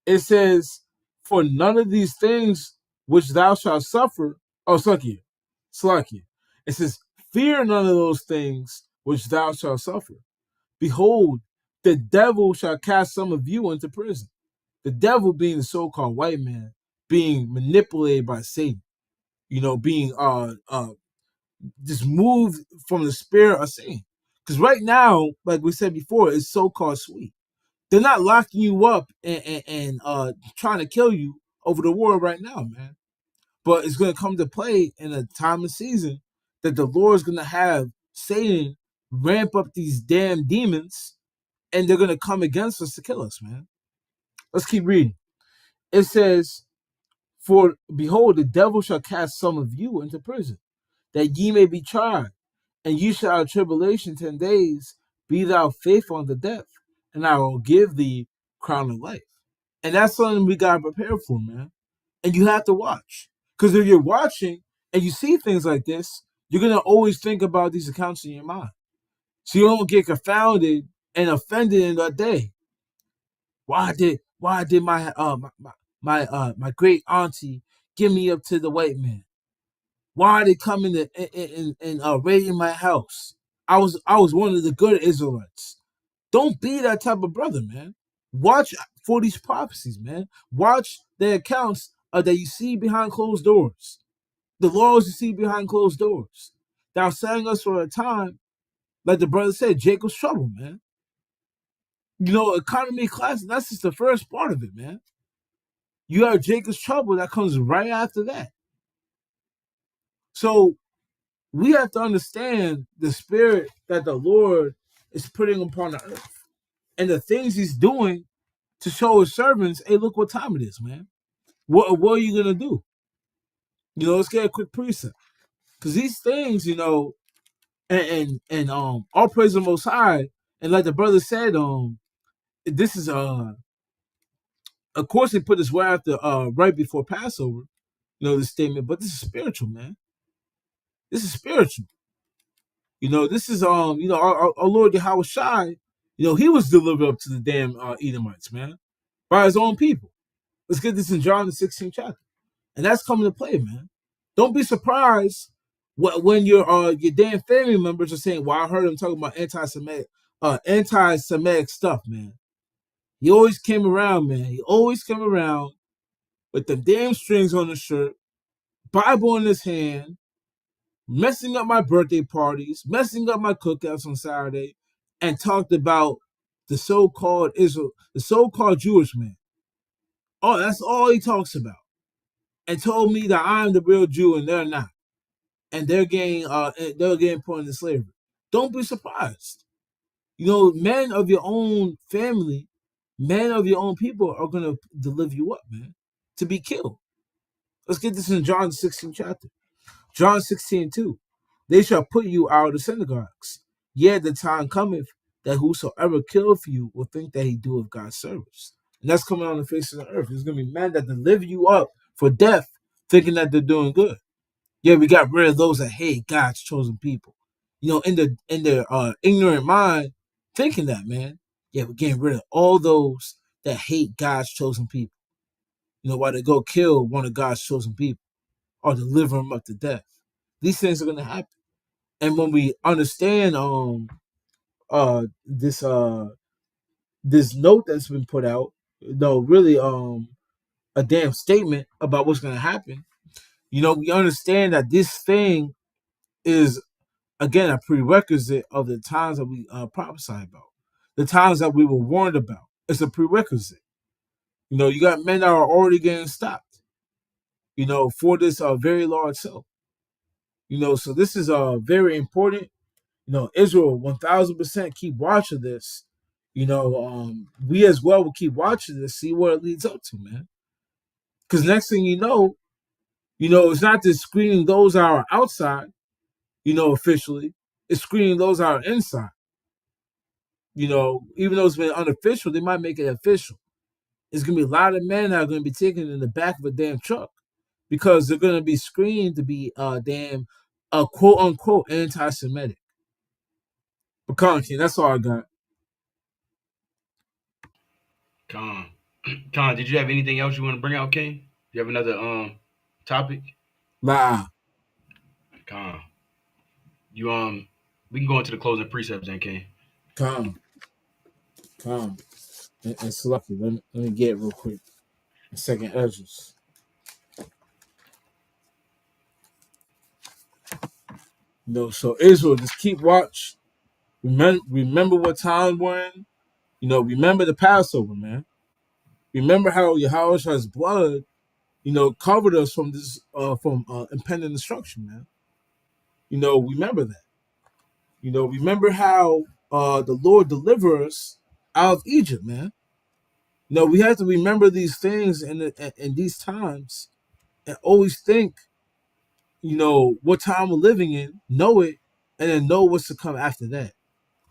It says, for none of these things which thou shalt suffer, Slakia. It says, fear none of those things which thou shalt suffer. Behold, the devil shall cast some of you into prison. The devil being the so-called white man, being manipulated by Satan, being just moved from the spirit of Satan. Because right now, like we said before, it's so-called sweet. They're not locking you up and trying to kill you over the war right now, man. But it's going to come to play in a time and season that the Lord's going to have Satan ramp up these damn demons, and they're going to come against us to kill us, man. Let's keep reading. It says, for behold, the devil shall cast some of you into prison, that ye may be tried, and you shall have tribulation 10 days. Be thou faithful unto death, and I will give thee crown of life. And that's something we got to prepare for, man. And you have to watch. Because if you're watching and you see things like this, you're going to always think about these accounts in your mind. So you don't get confounded and offended in that day. Why did my great auntie give me up to the white man? Why are they coming and raiding my house? I was one of the good Israelites. Don't be that type of brother, man. Watch for these prophecies, man. Watch the accounts that you see behind closed doors. The laws you see behind closed doors. That are setting us for a time, like the brother said, Jacob's trouble, man. Economy class, that's just the first part of it, man. You have Jacob's trouble that comes right after that. So we have to understand the spirit that the Lord is putting upon the earth and the things he's doing to show his servants, hey, look what time it is, man. What are you going to do? Let's get a quick precept. Because these things, And all praise the Most High. And like the brother said, this is of course they put this right after right before Passover, this statement, but this is spiritual, man. This is spiritual. This is our Lord Yahweh Shai, he was delivered up to the damn Edomites, man, by his own people. Let's get this in John the 16th chapter. And that's coming to play, man. Don't be surprised when your damn family members are saying, well, I heard him talking about anti-Semitic stuff, man. He always came around, man. He always came around with the damn strings on his shirt, Bible in his hand, messing up my birthday parties, messing up my cookouts on Saturday, and talked about the so-called Israel, the so-called Jewish man. Oh, that's all he talks about. And told me that I'm the real Jew and they're not. And they're getting put into slavery. Don't be surprised. Men of your own family, men of your own people are gonna deliver you up, man, to be killed. Let's get this in John 16 chapter. John 16:2. They shall put you out of the synagogues. Yet the time cometh that whosoever killeth you will think that he doeth God's service. And that's coming on the face of the earth. There's gonna be men that deliver you up for death, thinking that they're doing good. Yeah, we got rid of those that hate God's chosen people. In their ignorant mind, thinking that, man. Yeah, we're getting rid of all those that hate God's chosen people. While they go kill one of God's chosen people or deliver them up to death. These things are gonna happen. And when we understand this note that's been put out, really a damn statement about what's gonna happen, we understand that this thing is again a prerequisite of the times that we prophesy about, the times that we were warned about. It's a prerequisite. You got men that are already getting stopped, for this very large sale. So this is very important. Israel 1000% keep watching this. We as well will keep watching this, see what it leads up to, man. Because next thing it's not just screening those that are outside, officially. It's screening those that are inside. Even though it's been unofficial, they might make it official. It's gonna be a lot of men that are gonna be taken in the back of a damn truck because they're gonna be screened to be damn quote unquote anti-Semitic. But Conky, that's all I got. Con, did you have anything else you want to bring out, King? Do you have another topic? Nah. Con, you we can go into the closing precepts then, King. Calm. And Slucky. Let me get it real quick. A second edges. So Israel, just keep watch. Remember what time we're in. Remember the Passover, man. Remember how Yahweh's blood, covered us from this from impending destruction, man. Remember that. Remember how the Lord delivered us out of Egypt, man. We have to remember these things in these times and always think, what time we're living in, know it, and then know what's to come after that.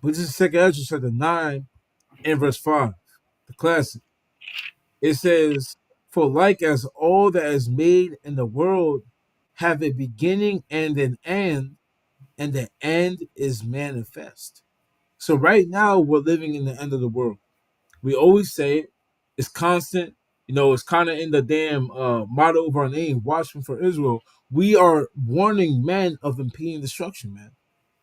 But this is 2 Ezra chapter 9 and verse 5, the classic. It says, for like as all that is made in the world have a beginning and an end, and the end is manifest. So right now we're living in the end of the world. We always say it. It's constant. It's kind of in the damn motto of our name, Watchmen for Israel. We are warning men of impending destruction, man.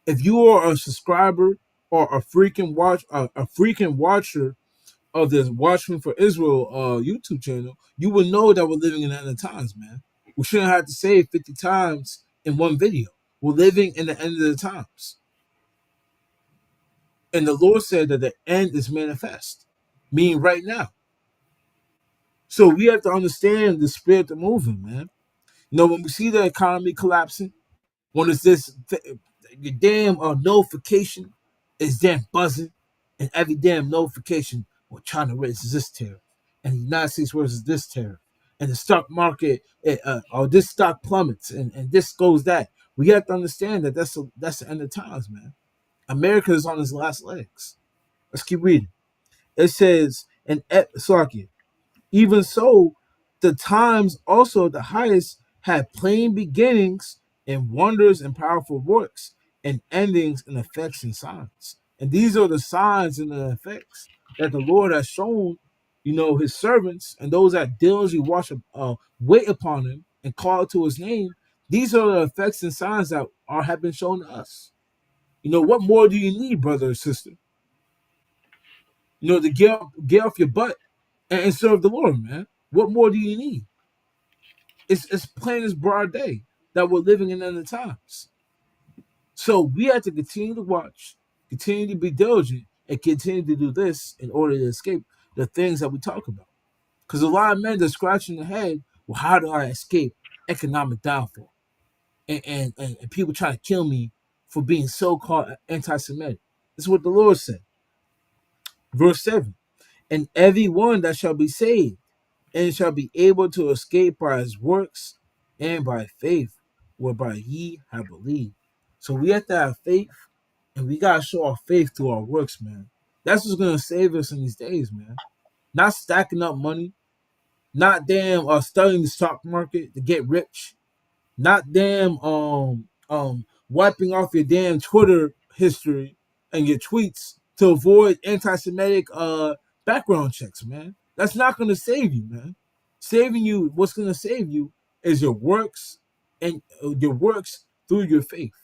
If you are a subscriber or a freaking watcher of this Watchmen for Israel YouTube channel, you will know that we're living in the end of times, man. We shouldn't have to say it 50 times in one video. We're living in the end of the times. And the Lord said that the end is manifest, meaning right now. So we have to understand the spirit of moving, man. When we see the economy collapsing, when it's this, your damn notification is damn buzzing, and every damn notification, well, China raises this tariff, and the United States raises this tariff, and the stock market, or this stock plummets, and this goes that. we have to understand that that's the end of times, man. America is on its last legs. Let's keep reading. It says, Slakia, even so, the times also at the highest had plain beginnings and wonders and powerful works and endings and effects and signs. And these are the signs and the effects that the Lord has shown, his servants and those that diligently wait upon him and call to his name. These are the effects and signs that have been shown to us. What more do you need, brother or sister? To get off your butt and serve the Lord, man. What more do you need? It's plain as broad day that we're living in end times. So we have to continue to watch, continue to be diligent, and continue to do this in order to escape the things that we talk about. Because a lot of men are scratching their head, well, how do I escape economic downfall? And people trying to kill me for being so-called anti-Semitic. This is what the Lord said. Verse 7. And every one that shall be saved and shall be able to escape by his works and by faith whereby ye have believed. So we have to have faith, and we gotta show our faith through our works, man. That's what's gonna save us in these days, man. Not stacking up money, not damn studying the stock market to get rich, not damn wiping off your damn Twitter history and your tweets to avoid anti-Semitic background checks, man. That's not gonna save you, man. What's gonna save you is your works and your works through your faith,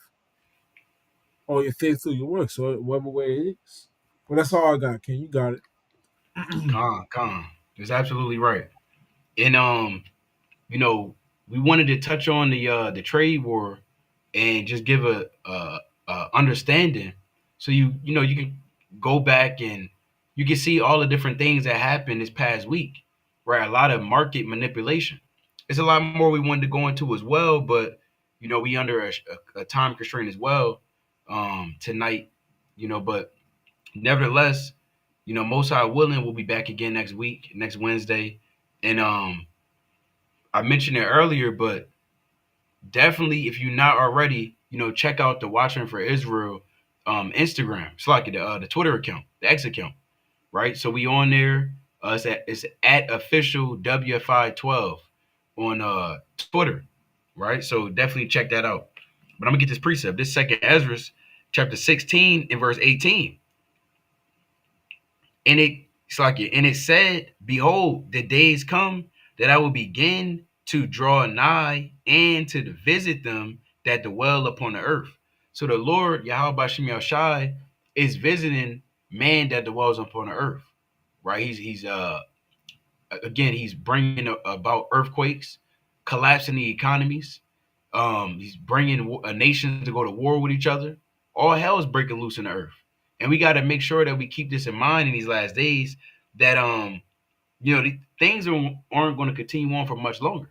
or your faith through your works, or whatever way it is. Well, that's all I got, Ken. You got it. Con. That's absolutely right. And you know, we wanted to touch on the trade war and just give a understanding, so you can go back and you can see all the different things that happened this past week, right? A lot of market manipulation. It's a lot more we wanted to go into as well, but we under a time constraint as well tonight, but nevertheless, most high willing, we'll be back again next week, next Wednesday. And I mentioned it earlier, but definitely, if you're not already, check out the Watchmen for Israel Instagram. It's like the Twitter account, the X account, right? So we on there. It's at official WFI12 on Twitter, right? So definitely check that out. But I'm gonna get this precept. This second Ezra, chapter 16 and verse 18. And it said, behold, the days come that I will begin to draw nigh and to visit them that dwell upon the earth. So the Lord, Yahweh Bashim Yahushai, is visiting man that dwells upon the earth, right? He's bringing about earthquakes, collapsing the economies. He's bringing a nation to go to war with each other. All hell is breaking loose in the earth, and we got to make sure that we keep this in mind in these last days. That the things aren't going to continue on for much longer.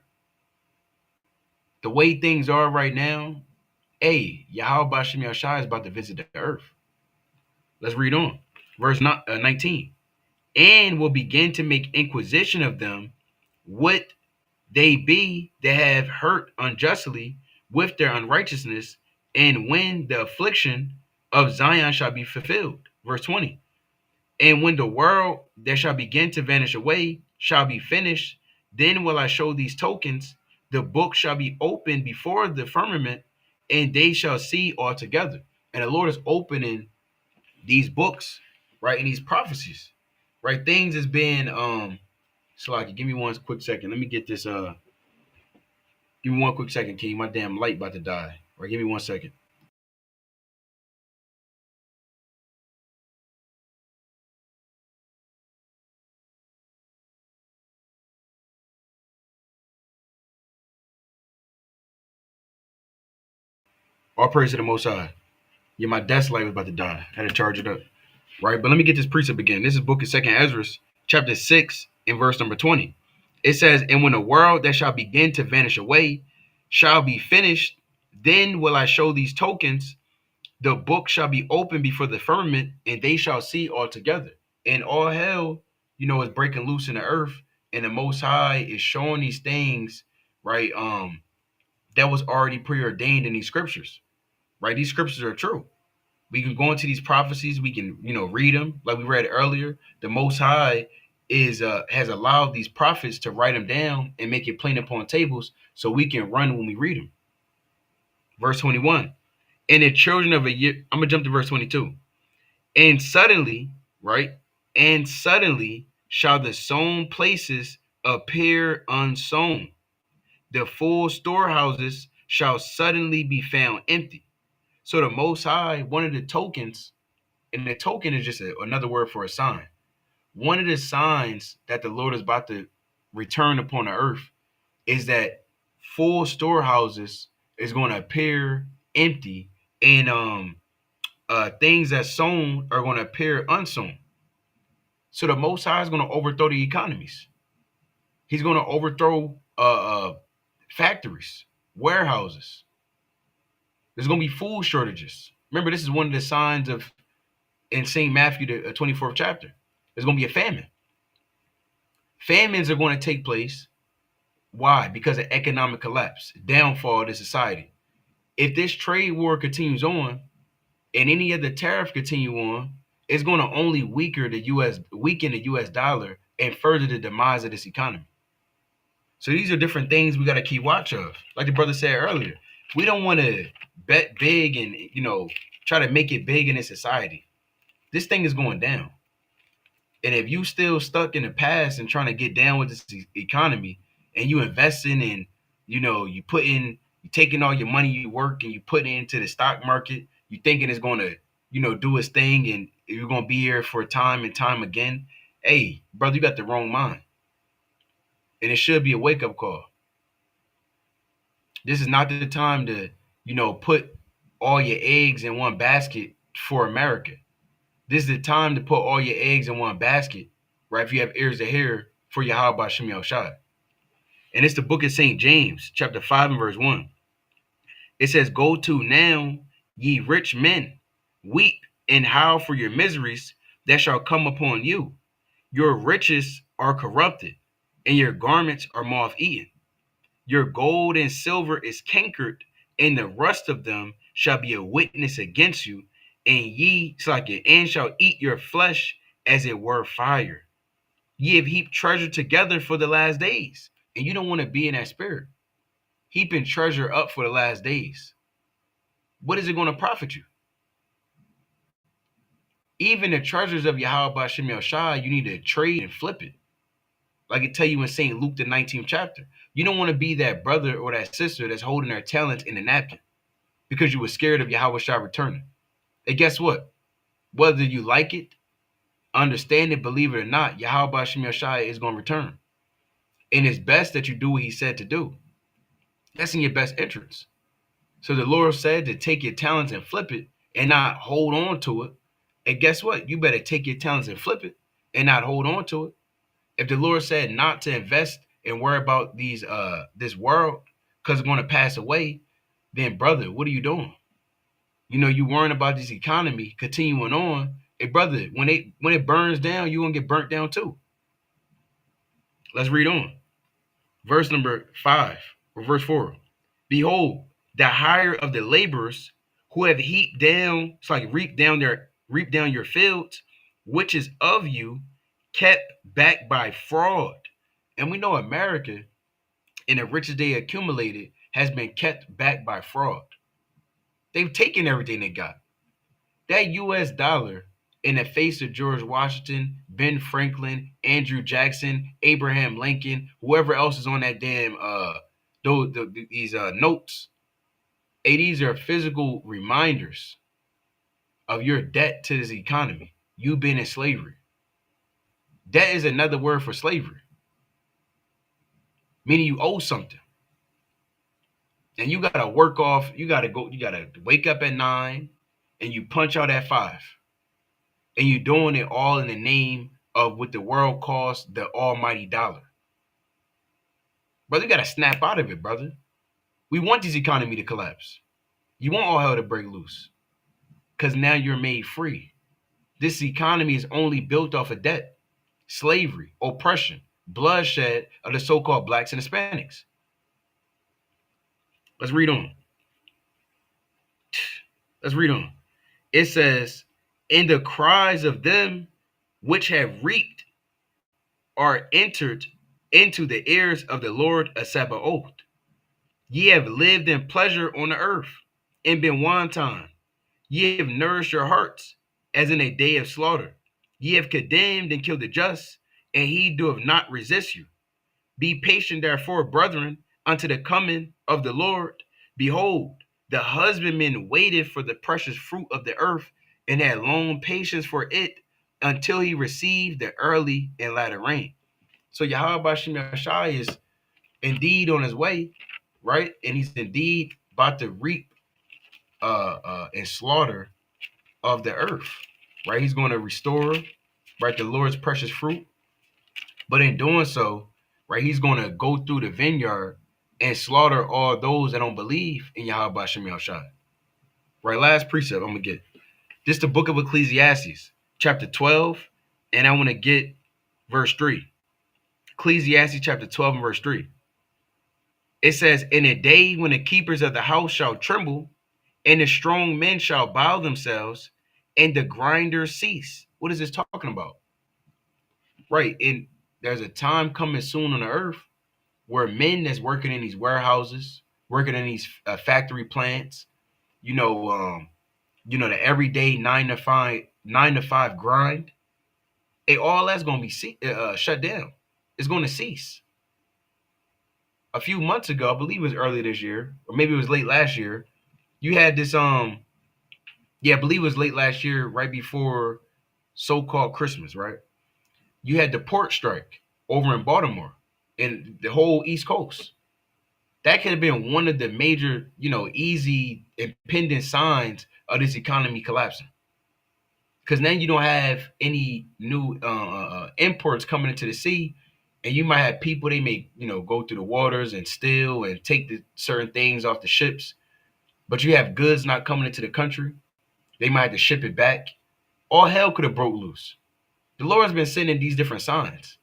The way things are right now, Yahweh Bashim Yashai is about to visit the earth. Let's read on, verse 19. And will begin to make inquisition of them, what they be that have hurt unjustly with their unrighteousness, and when the affliction of Zion shall be fulfilled. Verse 20. And when the world that shall begin to vanish away shall be finished, then will I show these tokens. The book shall be opened before the firmament, and they shall see altogether. And the Lord is opening these books, right, and these prophecies, right? Things has been so like give me one quick second. Let me get this give me one quick second, King. My damn light about to die. Right, give me 1 second. All praise to the Most High. Yeah, my desk light was about to die. I had to charge it up. Right, but let me get this precept again. This is book of Second Ezra, chapter 6, and verse number 20. It says, and when the world that shall begin to vanish away shall be finished, then will I show these tokens. The book shall be opened before the firmament, and they shall see altogether. And all hell, is breaking loose in the earth, and the Most High is showing these things, right? that was already preordained in these scriptures, right? These scriptures are true. We can go into these prophecies. We can, read them like we read earlier. The Most High has allowed these prophets to write them down and make it plain upon tables so we can run when we read them. Verse 21. And the children of a year, I'm going to jump to verse 22. And suddenly, right? And suddenly shall the sown places appear unsown. The full storehouses shall suddenly be found empty. So the Most High, one of the tokens, and the token is just another word for a sign. One of the signs that the Lord is about to return upon the earth is that full storehouses is going to appear empty, and things that sown are going to appear unsown. So the Most High is going to overthrow the economies. He's going to overthrow factories, warehouses. There's going to be food shortages. Remember, this is one of the signs of in St. Matthew, the 24th chapter. There's going to be a famine. Famines are going to take place. Why? Because of economic collapse, downfall of the society. If this trade war continues on and any of the tariffs continue on, it's going to only weaken the U.S. dollar and further the demise of this economy. So these are different things we got to keep watch of. Like the brother said earlier, we don't want to bet big and, try to make it big in this society. This thing is going down. And if you still stuck in the past and trying to get down with this economy and you investing in, you taking all your money you work and you put it into the stock market, you thinking it's going to, do its thing and you're going to be here for time and time again. Hey, brother, you got the wrong mind. And it should be a wake-up call. This is not the time to, put all your eggs in one basket for America. This is the time to put all your eggs in one basket, right? If you have ears to hear, for Yahweh Shem Yahushua. And it's the book of St. James, chapter 5 and verse 1. It says, go to now, ye rich men, weep and howl for your miseries that shall come upon you. Your riches are corrupted, and your garments are moth-eaten. Your gold and silver is cankered, and the rust of them shall be a witness against you, and shall eat your flesh as it were fire. Ye have heaped treasure together for the last days. And you don't want to be in that spirit. Heaping treasure up for the last days. What is it going to profit you? Even the treasures of Yahweh Shem Yahushua, you need to trade and flip it. Like it tell you in St. Luke, the 19th chapter. You don't want to be that brother or that sister that's holding their talents in a napkin because you were scared of Yahweh Shah returning. And guess what? Whether you like it, understand it, believe it or not, Yahweh Shem Yahushua is going to return. And it's best that you do what he said to do. That's in your best interest. So the Lord said to take your talents and flip it and not hold on to it. And guess what? You better take your talents and flip it and not hold on to it. If the Lord said not to invest and worry about this world because it's going to pass away, then brother, what are you doing? You worrying about this economy continuing on. Hey brother, when it burns down, you're going to get burnt down too. Let's read on. Verse number 5 or verse 4. Behold, the hire of the laborers who have heaped down, it's like reap down your fields, which is of you, kept back by fraud. And we know America, in the riches they accumulated, has been kept back by fraud. They've taken everything they got. That U.S. dollar, in the face of George Washington, Ben Franklin, Andrew Jackson, Abraham Lincoln, whoever else is on that damn these notes. Hey, these are physical reminders of your debt to this economy. You being in slavery. Debt is another word for slavery. Meaning you owe something. And you gotta you gotta wake up at 9 and you punch out at 5. And you're doing it all in the name of what the world calls the almighty dollar. Brother, you got to snap out of it, brother. We want this economy to collapse. You want all hell to break loose because now you're made free. This economy is only built off of debt, slavery, oppression, bloodshed of the so-called blacks and Hispanics. Let's read on. Let's read on. It says, and the cries of them which have reaped are entered into the ears of the Lord of Sabaoth. Ye have lived in pleasure on the earth, and been wanton. Ye have nourished your hearts, as in a day of slaughter. Ye have condemned and killed the just, and he doeth not resist you. Be patient, therefore, brethren, unto the coming of the Lord. Behold, the husbandman waited for the precious fruit of the earth, and had long patience for it, until he received the early and latter rain. So Yahweh Bashem Yashai is indeed on his way, right? And he's indeed about to reap and slaughter of the earth, right? He's going to restore, right, the Lord's precious fruit. But in doing so, right, he's going to go through the vineyard and slaughter all those that don't believe in Yahweh Bashem Yashai. Right, last precept I'm going to get. This is the book of Ecclesiastes, chapter 12, and I want to get verse 3. Ecclesiastes chapter 12 and verse 3. It says, in a day when the keepers of the house shall tremble, and the strong men shall bow themselves, and the grinders cease. What is this talking about? Right, and there's a time coming soon on the earth where men that's working in these warehouses, working in these factory plants, the everyday 9 to 5 grind, all that's going to be shut down. It's going to cease. A few months ago, I believe it was early this year, or maybe it was late last year, you had this I believe it was late last year, right before so-called Christmas, right? You had the port strike over in Baltimore and the whole East Coast. That could have been one of the major, easy impending signs of this economy collapsing. Because then you don't have any new imports coming into the sea, and you might have people, they may, go through the waters and steal and take certain things off the ships, but you have goods not coming into the country. They might have to ship it back. All hell could have broke loose. The Lord's been sending these different signs,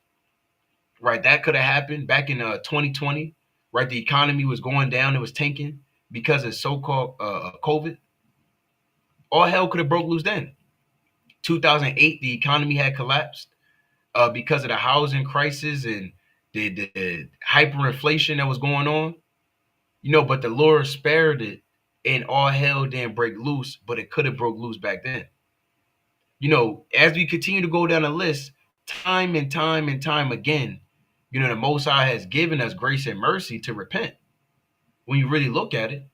right? That could have happened back in 2020, right? The economy was going down, it was tanking because of so-called COVID. All hell could have broke loose then. 2008, the economy had collapsed because of the housing crisis and the hyperinflation that was going on. But the Lord spared it, and all hell didn't break loose, but it could have broke loose back then. As we continue to go down the list, time and time and time again, the Most High has given us grace and mercy to repent. When you really look at it,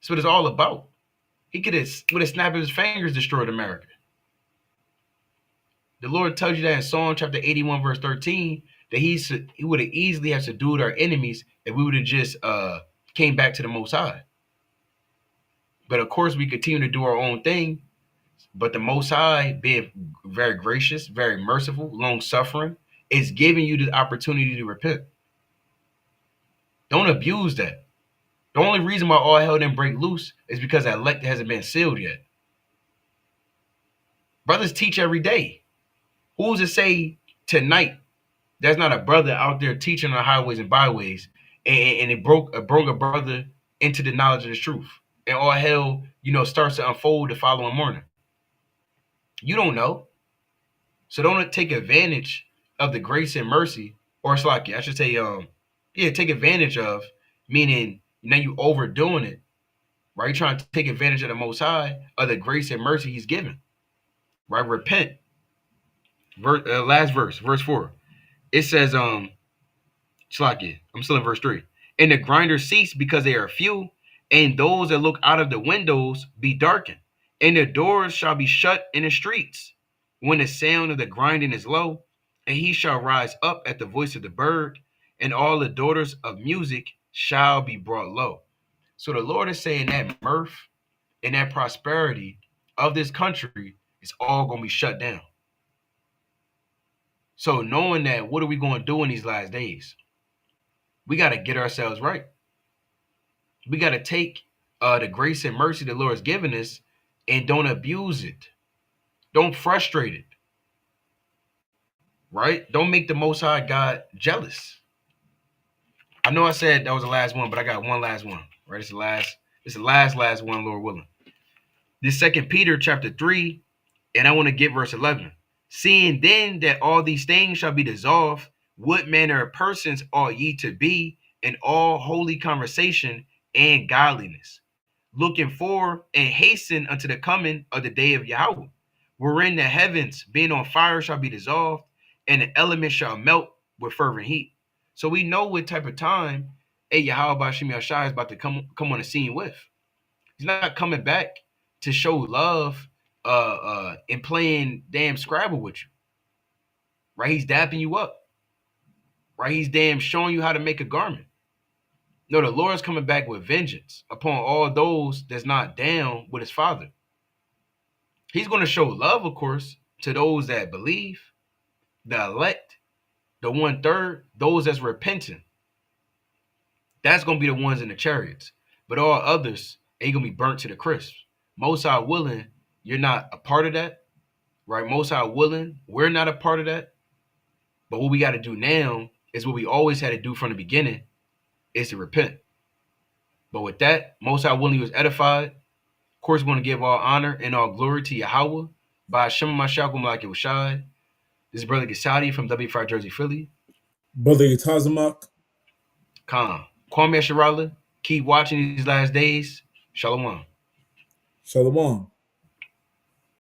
that's what it's all about. He could have, with a snap of his fingers, destroyed America. The Lord tells you that in Psalm chapter 81, verse 13, that he would have easily have subdued our enemies if we would have just came back to the Most High. But of course, we continue to do our own thing. But the Most High, being very gracious, very merciful, long-suffering, is giving you the opportunity to repent. Don't abuse that. The only reason why all hell didn't break loose is because that elect hasn't been sealed yet. Brothers teach every day. Who's to say tonight there's not a brother out there teaching on the highways and byways, and it broke a brother into the knowledge of the truth, and all hell, starts to unfold the following morning? You don't know. So don't take advantage of the grace and mercy, or it's like, I should say, take advantage of, meaning now you overdoing it, right? You're trying to take advantage of the Most High, of the grace and mercy he's given, right? Repent. Last verse 4. It says, Shlaki, I'm still in verse 3. And the grinders cease because they are few, and those that look out of the windows be darkened, and the doors shall be shut in the streets when the sound of the grinding is low, and he shall rise up at the voice of the bird, and all the daughters of music shall be brought low. So the Lord is saying that mirth and that prosperity of this country is all going to be shut down. So knowing that, what are we going to do in these last days? We got to get ourselves right. We got to take the grace and mercy the Lord has given us and don't abuse it. Don't frustrate it. Right? Don't make the Most High God jealous. I know I said that was the last one, but I got one last one. Right? It's the last one, Lord willing. This 2 Peter chapter 3, and I want to get verse 11. Seeing then that all these things shall be dissolved, what manner of persons ought ye to be in all holy conversation and godliness, looking for and hasten unto the coming of the day of Yahweh, wherein the heavens being on fire shall be dissolved, and the elements shall melt with fervent heat. So we know what type of time Yahweh Bashim Yashai is about to come on the scene with. He's not coming back to show love and playing damn Scrabble with you. Right? He's dapping you up. Right? He's damn showing you how to make a garment. No, the Lord's coming back with vengeance upon all those that's not down with his Father. He's going to show love, of course, to those that believe, the elect, the 1/3, those that's repentant. That's going to be the ones in the chariots. But all others ain't going to be burnt to the crisp. Most High willing, you're not a part of that. Right? Most High willing, we're not a part of that. But what we got to do now is what we always had to do from the beginning, is to repent. But with that, Most High willing, was edified. Of course, we want to give all honor and all glory to Yahweh by Hashem Mashakum like it was shy. This is Brother Gasadi from W5 Jersey, Philly. Brother Yatazamak. Khan. Kwame Sharala. Keep watching these last days. Shalom. Shalom.